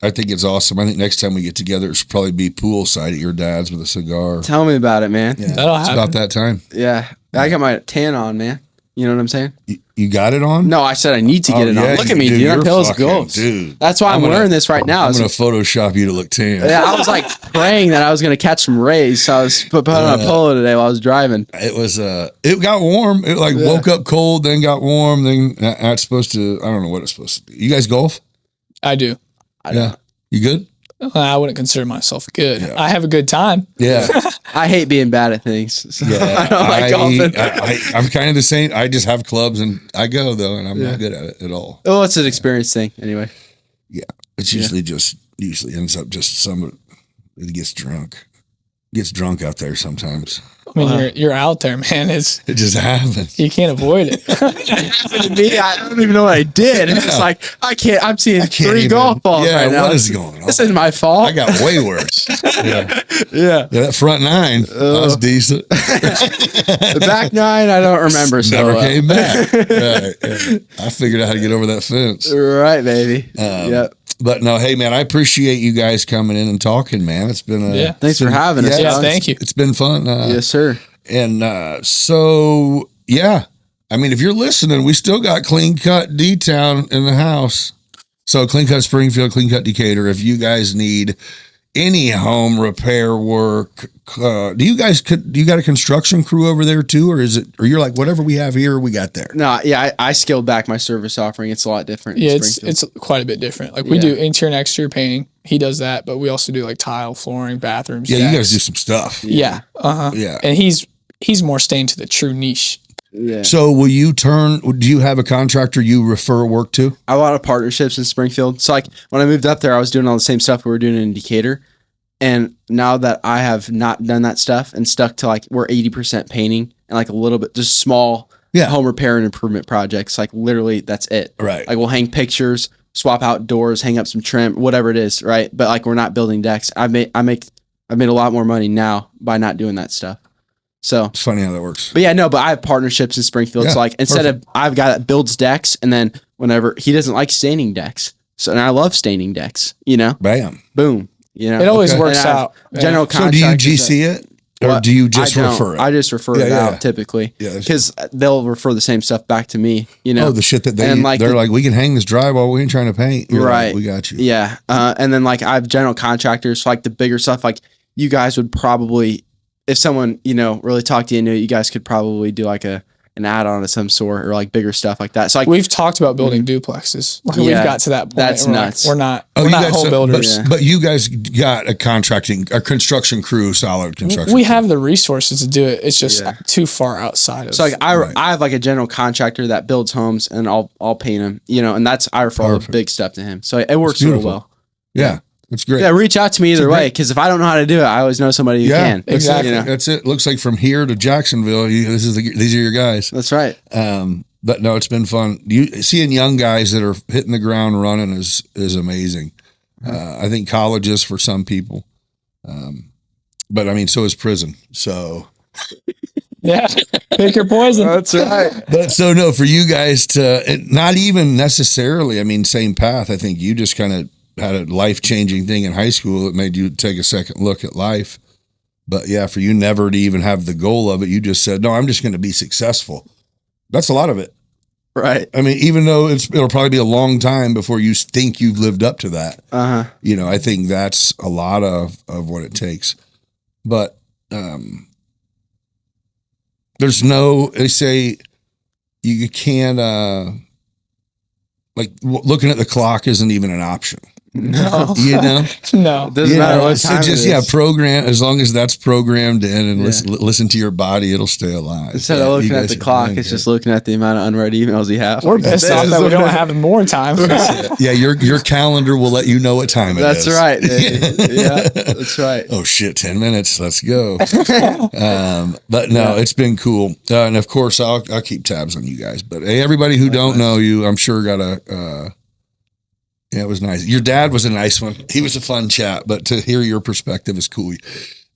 I think it's awesome. I think next time we get together, it should probably be poolside at your dad's with a cigar. Tell me about it, man. Yeah, it's about that time. Yeah. I got my tan on, man. You know what I'm saying? You got it on? No, I said I need to get it on. Look at me, dude. I'm pale as a ghost. Dude. That's why I'm wearing this right now. I'm going to Photoshop you to look tan. Yeah, I was like praying that I was going to catch some rays. So I was putting on a polo today while I was driving. It got warm. It woke up cold, then got warm. Then that's supposed to, I don't know what it's supposed to be. You guys golf? I do. Yeah. You good? I wouldn't consider myself good. Yeah. I have a good time. Yeah. I hate being bad at things. So Yeah. I don't like golfing. I'm kind of the same. I just have clubs and I go though, and I'm not good at it at all. Oh, it's an experience thing anyway. Yeah. It's usually ends up just someone that gets drunk out there sometimes. I mean, you're out there, man. It just happens. You can't avoid it. Me, I don't even know what I did. It's just like I'm seeing 3 golf balls right now. What is going on? This isn't my fault. I got way worse. Yeah. That front 9 was decent. The back 9, I don't remember. Never came back. Right. I figured out how to get over that fence. Right, baby. Yep. But no, hey man, I appreciate you guys coming in and talking, man. It's been thanks for having us. Yeah, thank you. It's been fun. Yes, sir. And so yeah, I mean, if you're listening, we still got Clean Cut D-Town in the house. So Clean Cut Springfield, Clean Cut Decatur. If you guys need any home repair work, do you got a construction crew over there too, or you're like whatever we have here we got there? No, yeah, I scaled back my service offering. It's a lot different. Yeah, it's quite a bit different. Like we do interior and exterior painting. He does that, but we also do like tile, flooring, bathrooms. Yeah, you guys do some stuff. Yeah. Yeah. And he's more staying to the true niche. Yeah. So do you have a contractor you refer work to? I have a lot of partnerships in Springfield. So like when I moved up there, I was doing all the same stuff we were doing in Decatur. And now that I have not done that stuff and stuck to like, we're 80% painting and like a little bit, just small home repair and improvement projects. Like literally that's it. Right. Like we'll hang pictures, swap out doors, hang up some trim, whatever it is. Right. But like, we're not building decks. I've made a lot more money now by not doing that stuff. So it's funny how that works. But yeah, no, but I have partnerships in Springfield. So like instead of I've got that builds decks and then whenever he doesn't like staining decks. So and I love staining decks, Bam. Boom. It always works out. General So do you GC it or do you just refer it? I just refer it out typically because they'll refer the same stuff back to me, Oh, the shit that they're like, we can hang this drywall. We ain't trying to paint. You're right. Like, we got you. Yeah. And then like I have general contractors, so like the bigger stuff, like you guys would probably, if someone, really talked to you, you guys could probably do like an add-on of some sort or like bigger stuff like that. So like we've talked about building duplexes. Like we've got to that point. That's nuts. We're not home builders. But you guys got a construction crew, solid construction. We have the resources to do it. It's just too far outside of. So like I have like a general contractor that builds homes and I'll paint them, and that's I refer all the big stuff to him. So it works real well. Yeah. That's great. Yeah, reach out to me either way, because if I don't know how to do it, I always know somebody who can. Exactly. That's it. Looks like from here to Jacksonville, these are your guys. That's right. But no, it's been fun. Seeing young guys that are hitting the ground running is amazing. I think college is for some people, but I mean, so is prison. So yeah, pick your poison. That's right. But so no, for you guys to not even necessarily, I mean, same path. I think you just kind of had a life-changing thing in high school that made you take a second look at life. But yeah, for you never to even have the goal of it, you just said, no, I'm just going to be successful. That's a lot of it. Right. I mean, even though it'll probably be a long time before you think you've lived up to that. I think that's a lot of what it takes. But they say you can't, looking at the clock isn't even an option. No. No. Doesn't matter what time it is. Program, as long as that's programmed in and listen to your body, it'll stay alive. Instead of looking at the clock, it's just looking at the amount of unread emails you have. We're pissed off that we don't have more time. Yeah, your calendar will let you know what time it is. That's right. Yeah, that's right. Oh shit, 10 minutes. Let's go. But no, it's been cool. And of course I'll keep tabs on you guys. But hey, everybody who don't know you, I'm sure got a it was nice. Your dad was a nice one. He was a fun chat, but to hear your perspective is cool.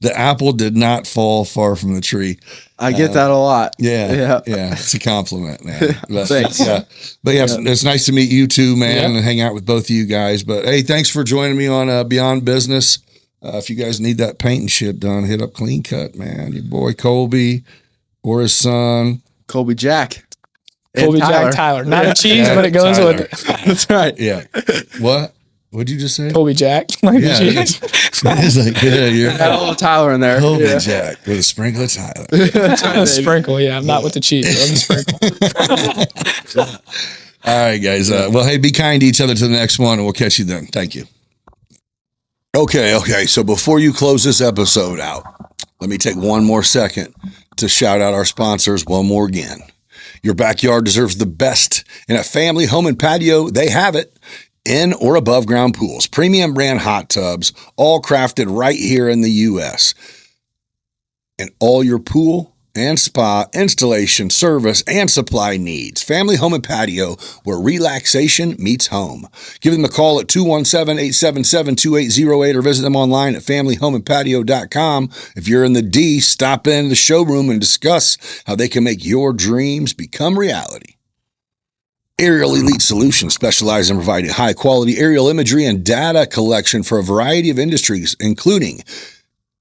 The apple did not fall far from the tree. I get that a lot. Yeah. It's a compliment, man. But, thanks. It's nice to meet you too, man, and hang out with both of you guys. But hey, thanks for joining me on Beyond Business. If you guys need that painting shit done, hit up Clean Cut, man. Your boy Colby or his son. Colby Jack. Colby Jack Tyler. Not a cheese, but it goes Tyler. with it. That's right. Yeah. What? What'd you just say? Colby Jack. Like the cheese. It's like, you're got a little Tyler in there. Colby Jack with a sprinkle of Tyler. A sprinkle, I'm not with the cheese, but I'm the sprinkle. All right, guys. Well, hey, be kind to each other to the next one, and we'll catch you then. Thank you. Okay. So before you close this episode out, let me take one more second to shout out our sponsors one more again. Your backyard deserves the best. In a family home and patio, they have it. In or above ground pools, premium brand hot tubs, all crafted right here in the U.S. And all your pool and spa installation, service, and supply needs. Family home and patio, where relaxation meets home. Give them a call at 217-877-2808 or visit them online at familyhomeandpatio.com. If you're in the D, stop in the showroom and discuss how they can make your dreams become reality. Aerial Elite Solutions specialize in providing high-quality aerial imagery and data collection for a variety of industries, including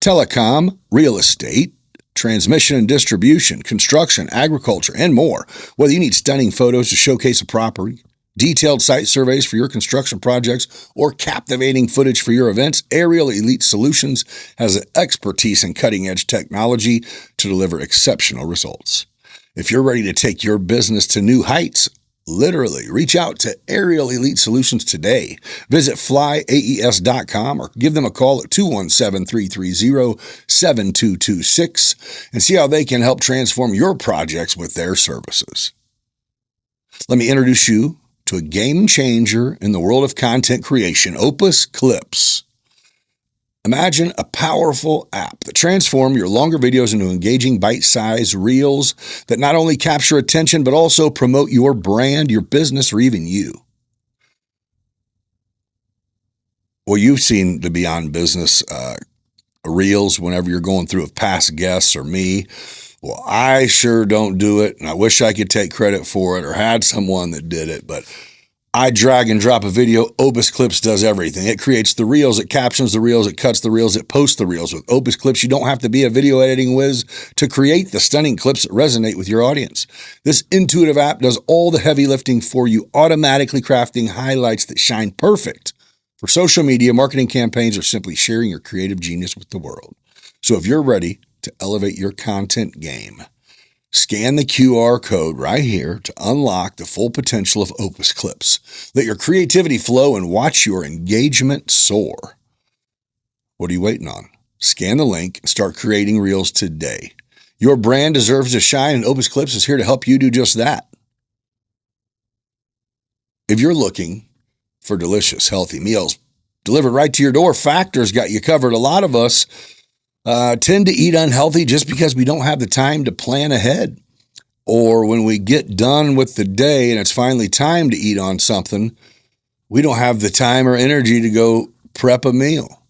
telecom, real estate, transmission and distribution, construction, agriculture, and more. Whether you need stunning photos to showcase a property, detailed site surveys for your construction projects, or captivating footage for your events, Aerial Elite Solutions has expertise in cutting-edge technology to deliver exceptional results. If you're ready to take your business to new heights, literally, reach out to Aerial Elite Solutions today. Visit flyaes.com or give them a call at 217-330-7226 and see how they can help transform your projects with their services. Let me introduce you to a game changer in the world of content creation, Opus Clips. Imagine a powerful app that transforms your longer videos into engaging bite-sized reels that not only capture attention, but also promote your brand, your business, or even you. Well, you've seen the Beyond Business reels whenever you're going through with past guests or me. Well, I sure don't do it, and I wish I could take credit for it or had someone that did it, but I drag and drop a video. Opus Clips does everything. It creates the reels, it captions the reels, it cuts the reels, it posts the reels. With Opus Clips, you don't have to be a video editing whiz to create the stunning clips that resonate with your audience. This intuitive app does all the heavy lifting for you, automatically crafting highlights that shine perfect for social media, marketing campaigns, or simply sharing your creative genius with the world. So if you're ready to elevate your content game, scan the QR code right here to unlock the full potential of Opus Clips. Let your creativity flow and watch your engagement soar. What are you waiting on? Scan the link and start creating reels today. Your brand deserves to shine, and Opus Clips is here to help you do just that. If you're looking for delicious, healthy meals delivered right to your door, Factor's got you covered. A lot of us tend to eat unhealthy just because we don't have the time to plan ahead. Or when we get done with the day and it's finally time to eat on something, we don't have the time or energy to go prep a meal.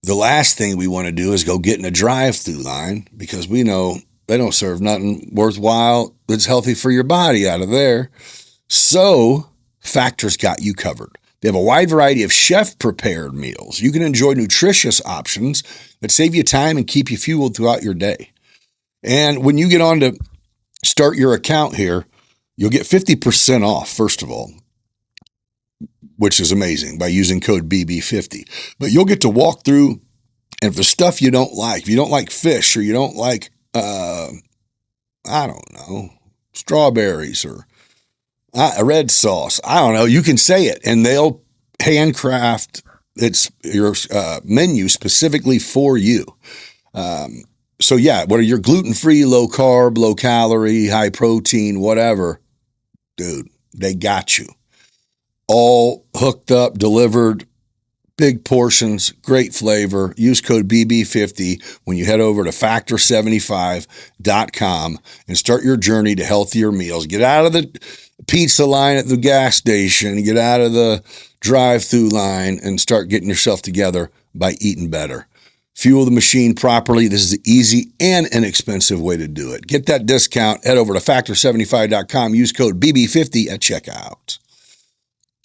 The last thing we want to do is go get in a drive-through line because we know they don't serve nothing worthwhile that's healthy for your body out of there. So Factor's got you covered. They have a wide variety of chef-prepared meals. You can enjoy nutritious options that save you time and keep you fueled throughout your day. And when you get on to start your account here, you'll get 50% off, first of all, which is amazing, by using code BB50. But you'll get to walk through, and if the stuff you don't like, if you don't like fish or you don't like, strawberries or a red sauce, I don't know, you can say it, and they'll handcraft your menu specifically for you. So yeah, what are your gluten-free, low carb, low calorie, high protein, whatever, dude, they got you. All hooked up, delivered, big portions, great flavor. Use code BB50 when you head over to factor75.com and start your journey to healthier meals. Get out of the pizza line at the gas station, get out of the drive-through line, and start getting yourself together by eating better. Fuel the machine properly. This is the easy and inexpensive way to do it. Get that discount. Head over to factor75.com. Use code BB50 at checkout.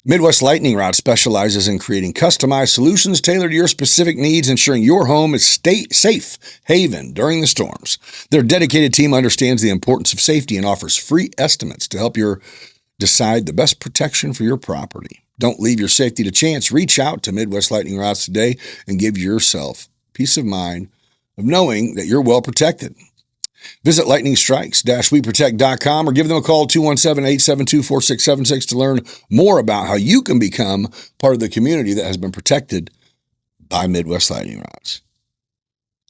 Midwest Lightning Rod specializes in creating customized solutions tailored to your specific needs, ensuring your home is safe haven during the storms. Their dedicated team understands the importance of safety and offers free estimates to help you decide the best protection for your property. Don't leave your safety to chance. Reach out to Midwest Lightning Rods today and give yourself peace of mind of knowing that you're well protected. Visit lightningstrikes-weprotect.com or give them a call 217-872-4676 to learn more about how you can become part of the community that has been protected by Midwest Lightning Rods.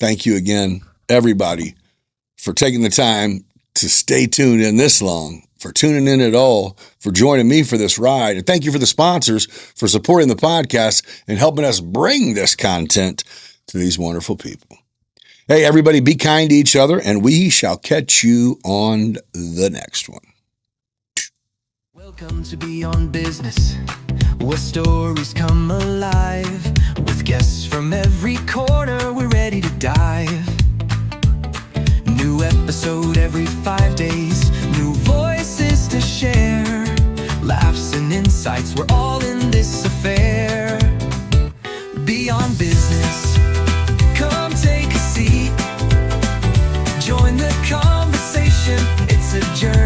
Thank you again, everybody, for taking the time to stay tuned in this long, for tuning in at all, for joining me for this ride. And thank you for the sponsors for supporting the podcast and helping us bring this content to these wonderful people. Hey, everybody, be kind to each other, and we shall catch you on the next one. Welcome to Beyond Business, where stories come alive. With guests from every corner, we're ready to dive. New episode every 5 days, new voices to share. Laughs and insights, we're all in this affair. Beyond Business, come take a seat. Join the conversation, it's a journey.